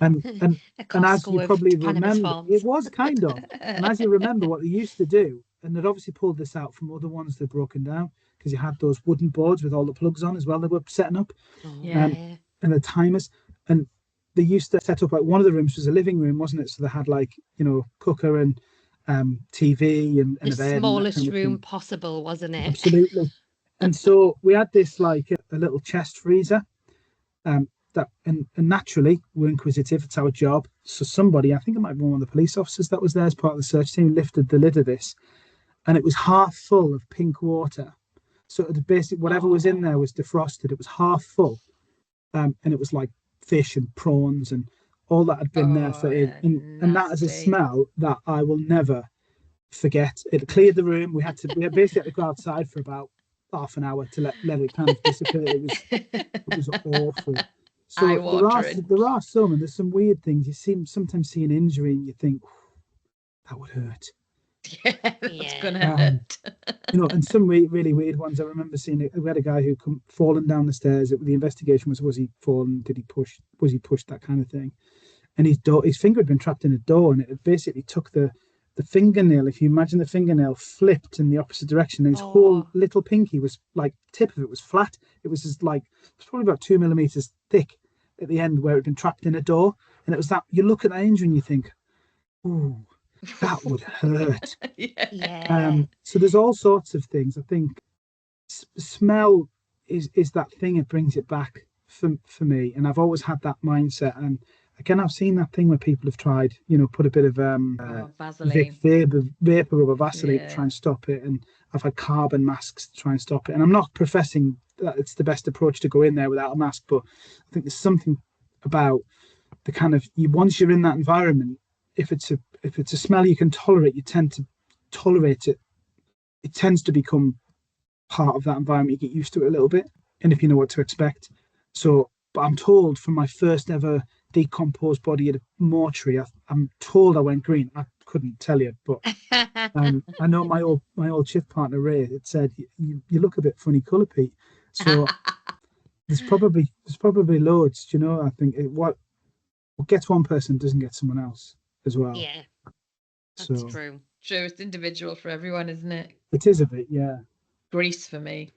And as you probably remember, it was kind of. And as you remember, what they used to do, and they'd obviously pulled this out from other ones they'd broken down, because you had those wooden boards with all the plugs on as well. They were setting up. And the timers, and they used to set up like one of the rooms was a living room, wasn't it? So they had like cooker and TV and the a bed, smallest room possible, wasn't it? Absolutely. And so we had this like a little chest freezer, and naturally we're inquisitive. It's our job. So somebody, I think it might be one of the police officers that was there as part of the search team, lifted the lid of this, and it was half full of pink water. So the basic whatever was in there was defrosted. It was half full. And it was like fish and prawns and all that had been there for it. And that is a smell that I will never forget. It cleared the room. We basically had to go outside for about half an hour to let it kind of disappear. It was awful. So there are some, and there's some weird things. You sometimes see an injury and you think, that would hurt. That's gonna hurt. And some really weird ones. I remember seeing we had a guy who fallen down the stairs. The investigation was he fallen? Did he push? Was he pushed? That kind of thing. And his finger had been trapped in a door, and it basically took the fingernail. If you imagine the fingernail flipped in the opposite direction, and his whole little pinky was like tip of it was flat. It was just like it's probably about 2 millimeters thick at the end where it had been trapped in a door. And it was that you look at that injury and you think, ooh. That would hurt. So there's all sorts of things. I think smell is that thing. It brings it back for me, and I've always had that mindset. And again, I've seen that thing where people have tried, put a bit of Vaseline, vapor rubber Vaseline to try and stop it, and I've had carbon masks to try and stop it. And I'm not professing that it's the best approach to go in there without a mask, but I think there's something about the kind of once you're in that environment. If it's a smell you can tolerate, you tend to tolerate it. It tends to become part of that environment. You get used to it a little bit, and if you know what to expect. So, but I'm told from my first ever decomposed body at a mortuary, I'm told I went green. I couldn't tell you. But I know my old shift partner Ray had said you look a bit funny colour, Pete. So there's probably loads. Do you know? I think what gets one person doesn't get someone else as well. Yeah, that's true. True, it's individual for everyone, isn't it? It is a bit, yeah. Grease for me.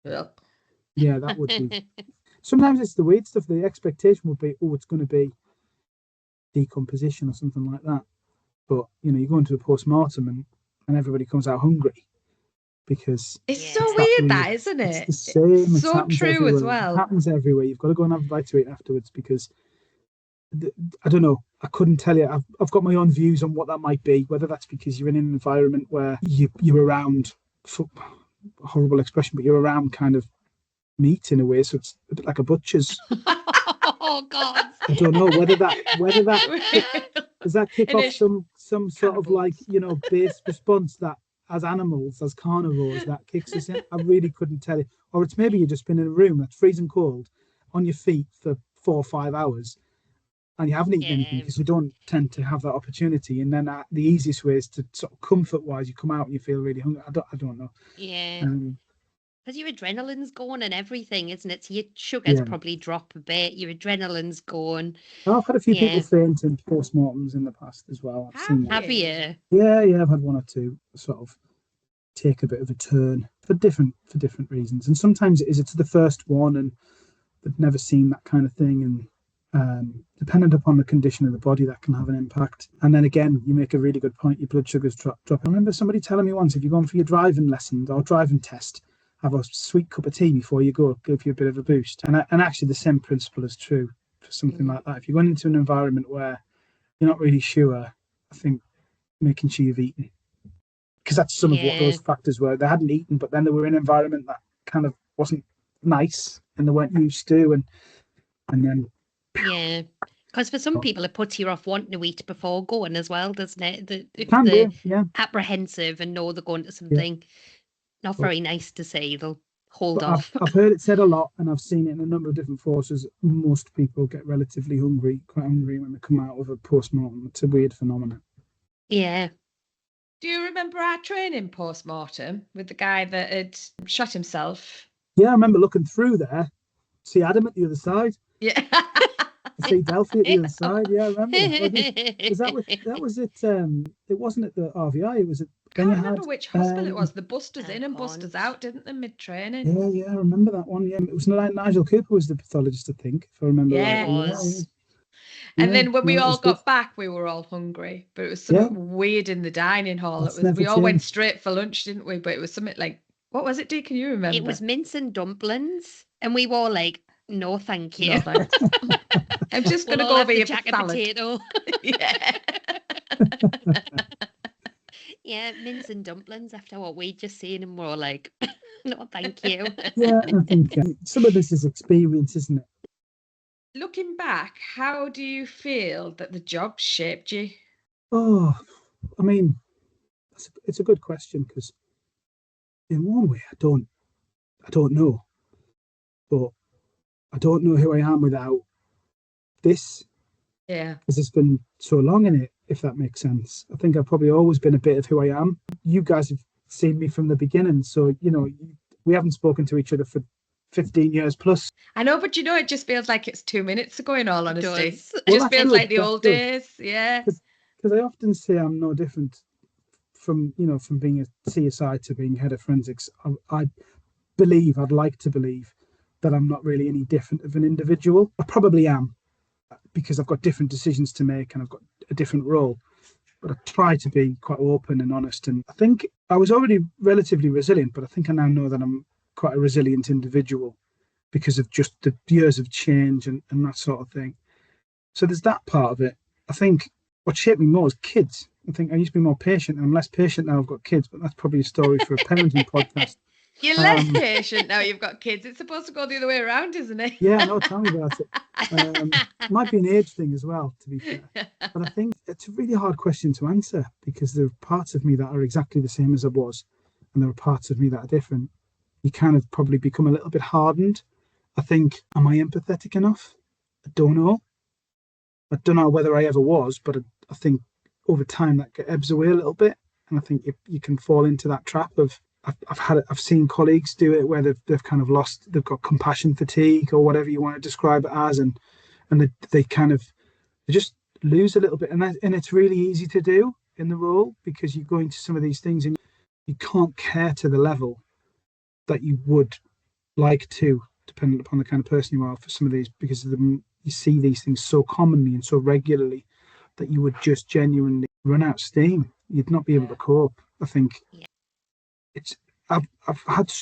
Ugh. Yeah, that would be. Sometimes it's the weird stuff. The expectation would be, oh, it's going to be decomposition or something like that. But, you go into a post-mortem and everybody comes out hungry because... It's so weird that, isn't it? It's the same. It's so true everywhere. as well. It happens everywhere. You've got to go and have a bite to eat afterwards because, I don't know, I couldn't tell you. I've got my own views on what that might be, whether that's because you're in an environment where you're around, a horrible expression, but you're around kind of meat in a way, so it's a bit like a butcher's. Oh God! I don't know whether that does that kick off some sort of like base response that as animals, as carnivores, that kicks us in. I really couldn't tell you. Or it's maybe you've just been in a room that's freezing cold, on your feet for 4 or 5 hours, and you haven't eaten anything because you don't tend to have that opportunity. And then the easiest way is to sort of comfort-wise, you come out and you feel really hungry. I don't know. Yeah. Because your adrenaline's going and everything, isn't it? So your sugars probably drop a bit. Your adrenaline's going. I've had a few people faint in post-mortems in the past as well. Have you? Yeah, I've had one or two sort of take a bit of a turn for different reasons. And sometimes it's the first one and they've never seen that kind of thing. And dependent upon the condition of the body, that can have an impact. And then again, you make a really good point. Your blood sugars drop. I remember somebody telling me once, if you're going for your driving lessons or driving test, have a sweet cup of tea before you go, give you a bit of a boost. And actually the same principle is true for something like that. If you're going into an environment where you're not really sure, I think making sure you've eaten. Because that's some of what those factors were. They hadn't eaten, but then they were in an environment that kind of wasn't nice and they weren't used to. And then... Yeah. Because for some people, it puts you off wanting to eat before going as well, doesn't it? It can be, yeah. Apprehensive and know they're going to something... Not very nice to say. They'll hold off. I've heard it said a lot, and I've seen it in a number of different forces. Most people get relatively quite hungry when they come out of a post-mortem. It's a weird phenomenon. Yeah. Do you remember our training post-mortem with the guy that had shot himself? Yeah, I remember looking through there. See Adam at the other side. Yeah. See Delphi at the other side. Yeah, I remember. That was it. It wasn't at the RVI. It was at. I can't remember which hospital it was. The busters in and busters out, didn't they, mid-training? Yeah, I remember that one. Yeah, it was Nigel Cooper was the pathologist, I think, if I remember right. Yeah, it was. And then when we all got back, we were all hungry. But it was something weird in the dining hall. We all went straight for lunch, didn't we? But it was something like, what was it, Dee? Can you remember? It was mince and dumplings. And we were all like, no, thank you. No, thanks. I'm just going to go over here for salad. Potato. Yeah. Yeah, mince and dumplings after what we'd just seen, and we're all like, no, thank you. Yeah, I think some of this is experience, isn't it? Looking back, how do you feel that the job shaped you? Oh, I mean, it's a good question because in one way, I don't know, but I don't know who I am without this. Yeah. Because it's been so long in it, if that makes sense. I think I've probably always been a bit of who I am. You guys have seen me from the beginning, so, we haven't spoken to each other for 15 years plus. I know, but it just feels like it's 2 minutes ago, in all honesty. It Well, just feels like the old days, yeah. Because I often say I'm no different from being a CSI to being head of forensics. I'd like to believe that I'm not really any different of an individual. I probably am, because I've got different decisions to make and I've got a different role. But I try to be quite open and honest. And I think I was already relatively resilient, but I think I now know that I'm quite a resilient individual because of just the years of change and that sort of thing. So there's that part of it. I think what shaped me more is kids. I think I used to be more patient, and I'm less patient now I've got kids, but that's probably a story for a parenting podcast. You're less patient now you've got kids. It's supposed to go the other way around, isn't it? Yeah, no, tell me about it. It might be an age thing as well, to be fair. But I think it's a really hard question to answer because there are parts of me that are exactly the same as I was, and there are parts of me that are different. You kind of probably become a little bit hardened. I think, am I empathetic enough? I don't know. I don't know whether I ever was, but I think over time that ebbs away a little bit, and I think you can fall into that trap of I've seen colleagues do it where they've kind of lost, they've got compassion fatigue or whatever you want to describe it as, and they just lose a little bit, and it's really easy to do in the role because you go into some of these things and you can't care to the level that you would like to, depending upon the kind of person you are for some of these, because you see these things so commonly and so regularly that you would just genuinely run out of steam. You'd not be able to cope. I think I've had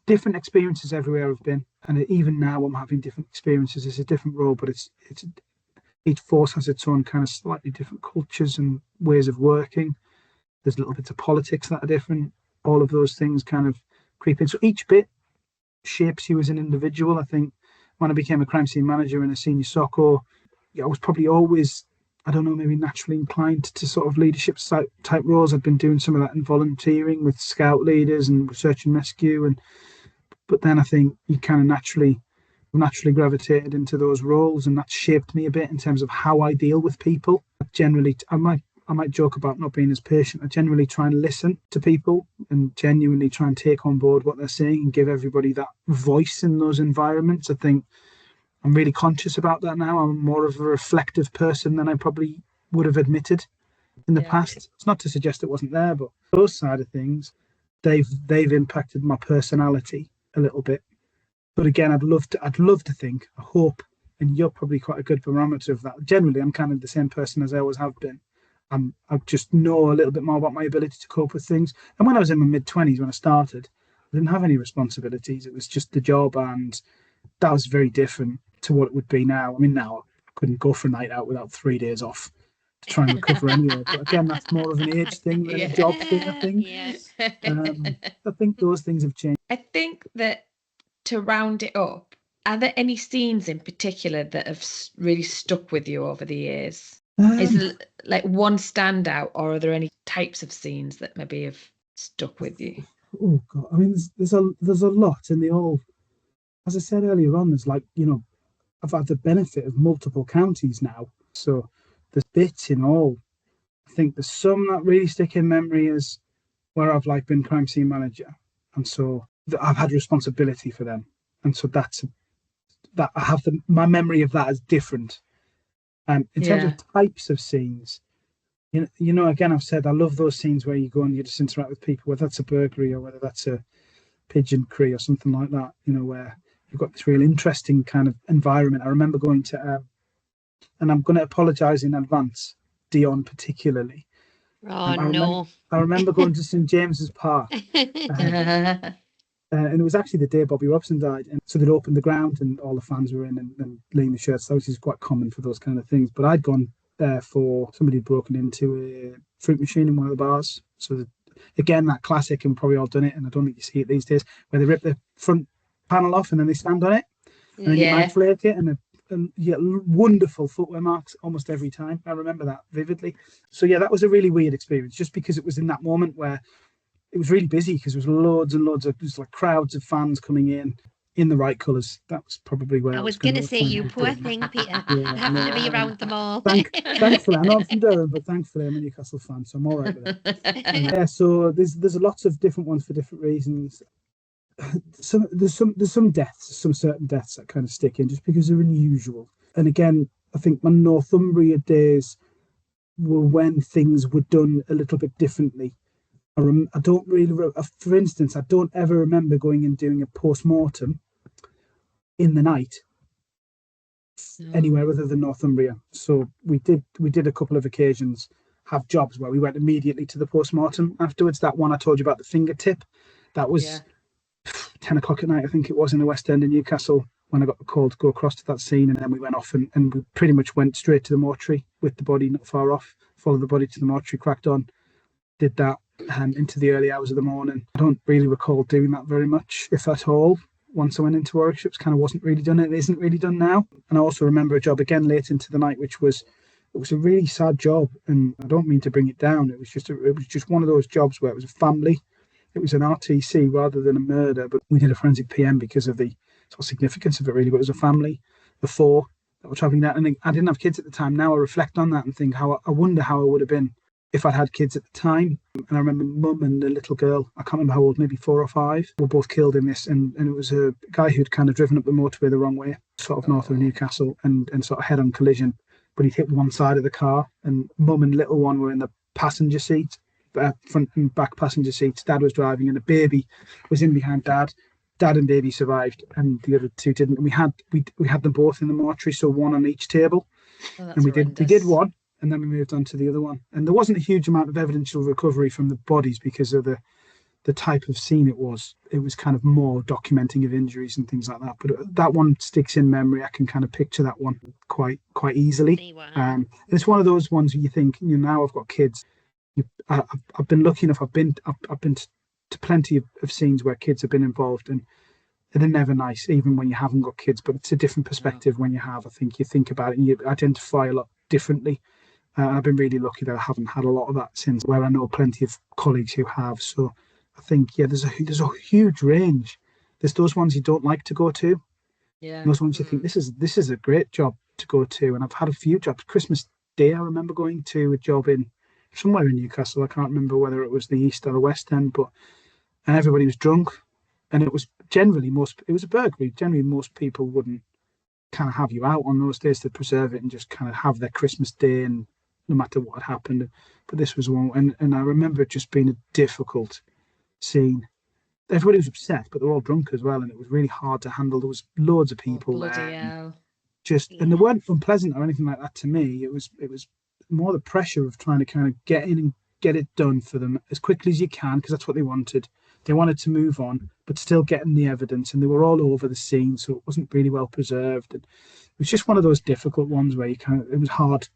different experiences everywhere I've been, and even now I'm having different experiences. It's a different role, but it's each force has its own kind of slightly different cultures and ways of working. There's little bits of politics that are different. All of those things kind of creep in. So each bit shapes you as an individual. I think when I became a crime scene manager and a senior SOCO, I was probably always, I don't know, maybe naturally inclined to sort of leadership type roles. I'd been doing some of that in volunteering with scout leaders and search and rescue, but then I think you kind of naturally gravitated into those roles, and that shaped me a bit in terms of how I deal with people. Generally, I might joke about not being as patient. I generally try and listen to people and genuinely try and take on board what they're saying and give everybody that voice in those environments. I think I'm really conscious about that now. I'm more of a reflective person than I probably would have admitted in the past. It's not to suggest it wasn't there, but those side of things, they've impacted my personality a little bit. But again, I'd love to think, I hope, and you're probably quite a good barometer of that. Generally, I'm kind of the same person as I always have been. I just know a little bit more about my ability to cope with things. And when I was in my mid-20s, when I started, I didn't have any responsibilities. It was just the job, and that was very different to what it would be now. I mean, now I couldn't go for a night out without 3 days off to try and recover anyway. But again, that's more of an age thing than a job thing, I think. I think those things have changed. I think that to round it up, are there any scenes in particular that have really stuck with you over the years? Is there like one standout, or are there any types of scenes that maybe have stuck with you? Oh God, I mean, there's a lot, and they all, as I said earlier on, there's like, I've had the benefit of multiple counties now, so there's bits in all. I think there's some that really stick in memory as where I've like been crime scene manager, and so I've had responsibility for them, and so that I have my memory of that is different. In terms of types of scenes, again, I've said I love those scenes where you go and you just interact with people, whether that's a burglary or whether that's a pigeon cree or something like that, where you've got this real interesting kind of environment. I remember going to, and I'm going to apologise in advance, Dion particularly. No. I remember going to St James's Park. And it was actually the day Bobby Robson died. And so they'd opened the ground and all the fans were in and laying the shirts. Which is quite common for those kind of things. But I'd gone there for somebody had broken into a fruit machine in one of the bars. So again, that classic, and probably all done it, and I don't think you see it these days, where they rip the front panel off and then they stand on it. And then you might flake it and wonderful footwear marks almost every time. I remember that vividly. So that was a really weird experience, just because it was in that moment where it was really busy, because there was loads and loads of, there's like crowds of fans coming in the right colours. That was probably where I was going to say, you poor thing, Peter. You have to be around them all. Thankfully, I know I'm from Durham, but thankfully I'm a Newcastle fan, so I'm all right with it. So there's lots of different ones for different reasons. There's some deaths, some certain deaths that kind of stick in just because they're unusual. And again, I think my Northumbria days were when things were done a little bit differently. I don't really, for instance, I don't ever remember going and doing a post-mortem in the night anywhere other than Northumbria. So we did a couple of occasions have jobs where we went immediately to the post-mortem afterwards. That one I told you about, the fingertip, that was 10 o'clock at night, I think it was, in the West End of Newcastle, when I got the call to go across to that scene. And then we went off and we pretty much went straight to the mortuary with the body not far off, followed the body to the mortuary, cracked on, did that into the early hours of the morning. I don't really recall doing that very much, if at all. Once I went into Warwickshire, it kind of wasn't really done. It isn't really done now. And I also remember a job again late into the night, which was, it was a really sad job, and I don't mean to bring it down. It was just one of those jobs where it was a family. It was an RTC rather than a murder, but we did a forensic PM because of the sort of significance of it, really. But it was a family of 4 that were travelling that, and I didn't have kids at the time. Now I reflect on that and think I wonder how I would have been if I'd had kids at the time. And I remember mum and the little girl, I can't remember how old, maybe 4 or 5, were both killed in this. And it was a guy who'd kind of driven up the motorway the wrong way, sort of north of Newcastle, and sort of head-on collision. But he'd hit one side of the car, and mum and little one were in the passenger seat, front and back passenger seats. Dad was driving, and the baby was in behind Dad. Dad and baby survived, and the other two didn't. And we had them both in the mortuary, so one on each table. And we did one, and then we moved on to the other one. And there wasn't a huge amount of evidential recovery from the bodies because of the type of scene it was. It was kind of more documenting of injuries and things like that. But that one sticks in memory. I can kind of picture that one quite easily. It's one of those ones where you think, now I've got kids. I've been lucky enough. I've been to plenty of scenes where kids have been involved, and they're never nice, even when you haven't got kids. But it's a different perspective when you have. I think you think about it and you identify a lot differently. I've been really lucky that I haven't had a lot of that since, where I know plenty of colleagues who have. So I think, there's a huge range. There's those ones you don't like to go to. Yeah. Those ones you think this is a great job to go to. And I've had a few jobs. Christmas Day, I remember going to a job in somewhere in Newcastle. I can't remember whether it was the East or the West End, and everybody was drunk. And it was it was a burglary. Generally, most people wouldn't kind of have you out on those days to preserve it and just kind of have their Christmas Day, and no matter what had happened. But this was one, and I remember it just being a difficult scene. Everybody was upset, but they were all drunk as well, and it was really hard to handle. There was loads of people there. And they weren't unpleasant or anything like that to me. It was more the pressure of trying to kind of get in and get it done for them as quickly as you can, because that's what they wanted. They wanted to move on, but still getting the evidence, and they were all over the scene, so it wasn't really well preserved. And it was just one of those difficult ones where it was hard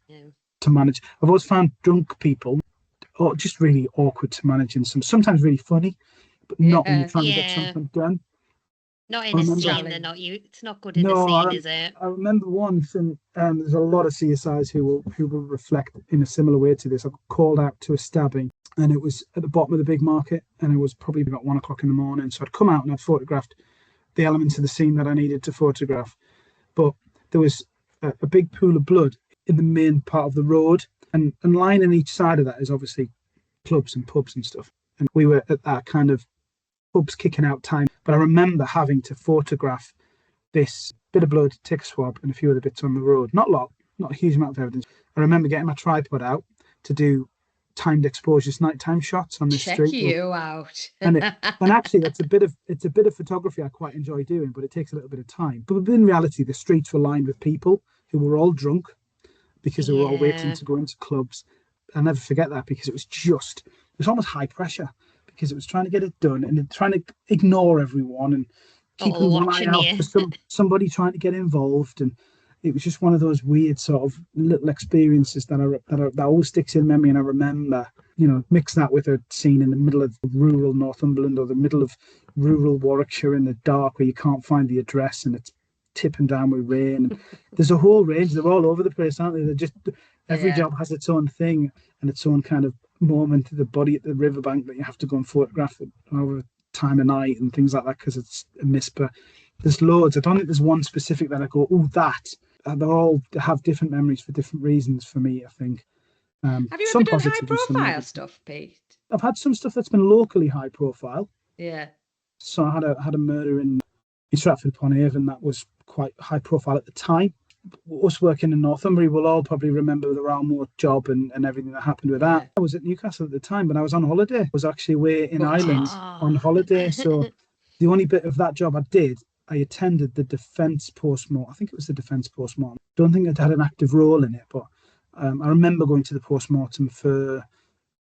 to manage. I've always found drunk people just really awkward to manage, and sometimes really funny, but not when you're trying to get something done. Not in a scene, it's not good in a scene, is it? I remember once, and there's a lot of CSIs who will reflect in a similar way to this. I got called out to a stabbing, and it was at the bottom of the big market, and it was probably about 1 o'clock in the morning. So I'd come out and I'd photographed the elements of the scene that I needed to photograph. But there was a big pool of blood in the main part of the road, and lying on each side of that is obviously clubs and pubs and stuff. And we were at that kind of pubs kicking out time. But I remember having to photograph this bit of blood, take a swab, and a few other bits on the road. Not a huge amount of evidence. I remember getting my tripod out to do timed exposures, nighttime shots on the street. Check you out. and actually, it's a bit of photography I quite enjoy doing, but it takes a little bit of time. But in reality, the streets were lined with people who were all drunk because they were all waiting to go into clubs. I'll never forget that, because it was almost high pressure, because it was trying to get it done and trying to ignore everyone and keeping an eye out for somebody trying to get involved. And it was just one of those weird sort of little experiences that always sticks in memory. And I remember, mix that with a scene in the middle of rural Northumberland or the middle of rural Warwickshire in the dark, where you can't find the address and it's tipping down with rain. And there's a whole range. They're all over the place, aren't they? They're just, every job has its own thing and its own kind of moment, the body at the riverbank that you have to go and photograph it over time of night and things like that, because it's a miss. But there's loads. I don't think there's one specific that I go, that. They all have different memories for different reasons for me, I think. Have you ever done high profile stuff, Pete? I've had some stuff that's been locally high profile. Yeah. So I had a murder in Stratford-upon-Avon that was quite high profile at the time. Us working in Northumbria will all probably remember the Ralmore job and everything that happened with that. I was at Newcastle at the time, but I was on holiday. I was actually away in Ireland on holiday. So the only bit of that job I did, I attended the defence postmortem. I think it was the defence postmortem. Don't think I'd had an active role in it, but I remember going to the postmortem for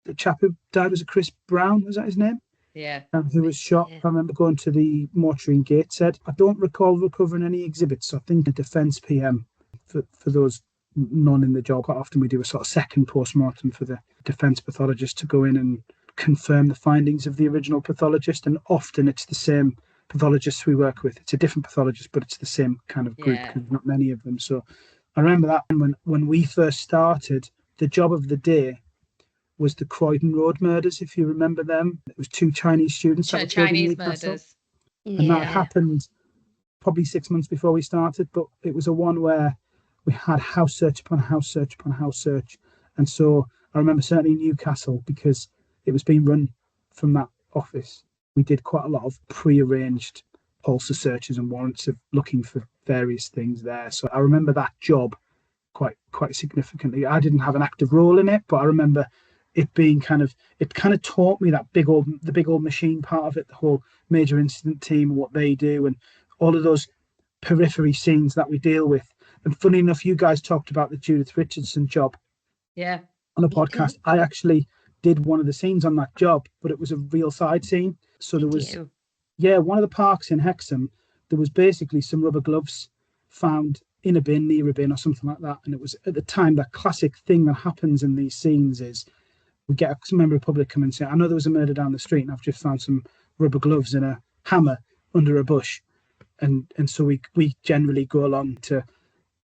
the chap who died. Was it Chris Brown? Was that his name? Yeah. Who was shot. Yeah. I remember going to the mortuary in Gateshead. I don't recall recovering any exhibits. I think the defence PM, for those none in the job, quite often we do a sort of second post-mortem for the defence pathologist to go in and confirm the findings of the original pathologist. And often it's the same pathologists we work with. It's a different pathologist, but it's the same kind of group, because not many of them. So I remember that when we first started, the job of the day was the Croydon Road murders, if you remember them. It was 2 Chinese students. Chinese murders. And that happened probably 6 months before we started, but it was a one where we had house search upon house search upon house search. And so I remember certainly Newcastle, because it was being run from that office. We did quite a lot of pre-arranged pulse searches and warrants of looking for various things there. So I remember that job quite significantly. I didn't have an active role in it, but I remember it being kind of taught me that the big old machine part of it, the whole major incident team, what they do, and all of those periphery scenes that we deal with. And funny enough, you guys talked about the Judith Richardson job on a podcast. I actually did one of the scenes on that job, but it was a real side scene. So there was one of the parks in Hexham, there was basically some rubber gloves found in a bin, near a bin or something like that. And it was at the time that classic thing that happens in these scenes is we get a member of the public come and say, I know there was a murder down the street and I've just found some rubber gloves and a hammer under a bush. And so we generally go along to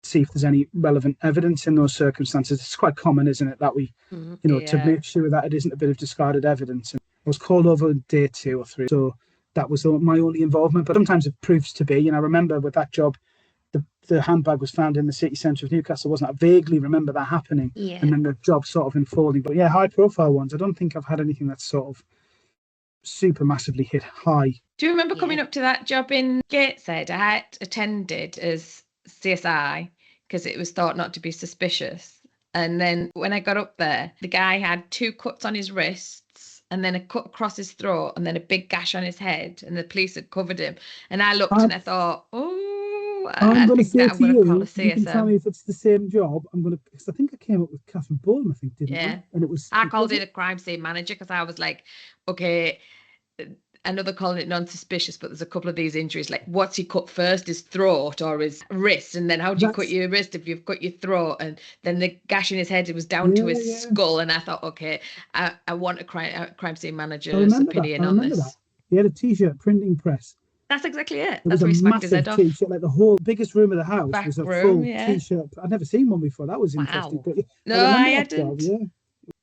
see if there's any relevant evidence in those circumstances. It's quite common, isn't it, that we, to make sure that it isn't a bit of discarded evidence. And I was called over day 2 or 3, so that was my only involvement. But sometimes it proves to be. And I remember with that job, the handbag was found in the city centre of Newcastle, wasn't it? I vaguely remember that happening. Yeah. And then the job sort of unfolding. But yeah, high-profile ones. I don't think I've had anything that's sort of super massively hit high. Do you remember coming up to that job in Gateshead? I had attended as CSI because it was thought not to be suspicious. And then when I got up there, the guy had 2 cuts on his wrists and then a cut across his throat and then a big gash on his head, and the police had covered him. And I looked and I thought, I'm going to say to you, you can tell me if it's the same job. Because I think I came up with Catherine Bolam, I think, didn't I? And I called it a crime scene manager because I was like, okay, I know they're calling it non-suspicious, but there's a couple of these injuries. Like, what's he cut first, his throat or his wrist? And then how do you cut your wrist if you've cut your throat? And then the gash in his head, it was down to his skull. And I thought, okay, I want a crime scene manager's opinion on this. That. He had a T-shirt printing press. That's exactly it. That's where he smacked his head off. T-shirt, like the whole biggest room of the house was a full T-shirt. I'd never seen one before. That was interesting. But I hadn't.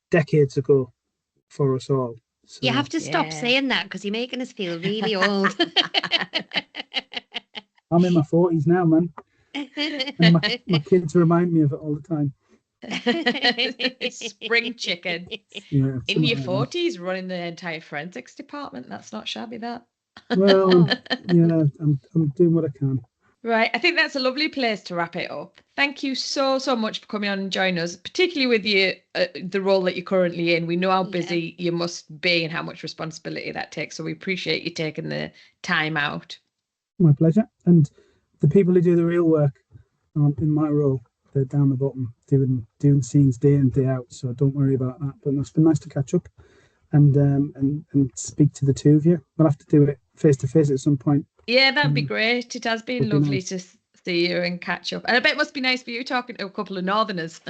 Decades ago for us all. So. You have to stop saying that because you're making us feel really old. I'm in my 40s now, man. And my kids remind me of it all the time. Spring chicken. Yeah, in your 40s, running the entire forensics department. That's not shabby, that. Well, yeah, I'm doing what I can. Right, I think that's a lovely place to wrap it up. Thank you so much for coming on and joining us, particularly with the role that you're currently in. We know how busy you must be and how much responsibility that takes, so we appreciate you taking the time out. My pleasure. And the people who do the real work in my role, they're down the bottom doing scenes day in, day out, so don't worry about that. But it's been nice to catch up and speak to the two of you. We'll have to do it face to face at some point. Yeah, that'd be great. It has been lovely to see you and catch up. And I bet it must be nice for you talking to a couple of Northerners.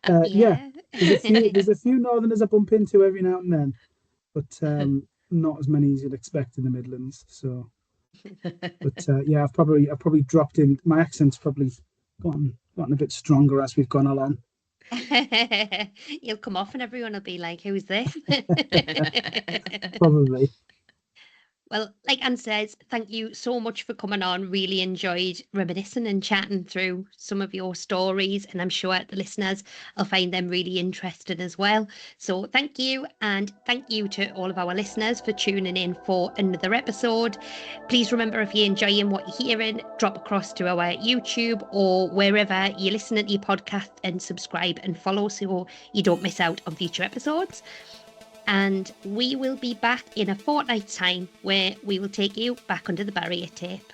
Yeah. There's a few Northerners I bump into every now and then, but not as many as you'd expect in the Midlands. So, but yeah, I've probably dropped in. My accent's probably gotten a bit stronger as we've gone along. You'll come off and everyone will be like, "Who's this?" Probably. Well, like Anne says, thank you so much for coming on. Really enjoyed reminiscing and chatting through some of your stories, and I'm sure the listeners will find them really interesting as well. So thank you, and thank you to all of our listeners for tuning in for another episode. Please remember, if you're enjoying what you're hearing, drop across to our YouTube or wherever you listen to your podcast and subscribe and follow so you don't miss out on future episodes. And we will be back in a fortnight's time where we will take you back under the barrier tape.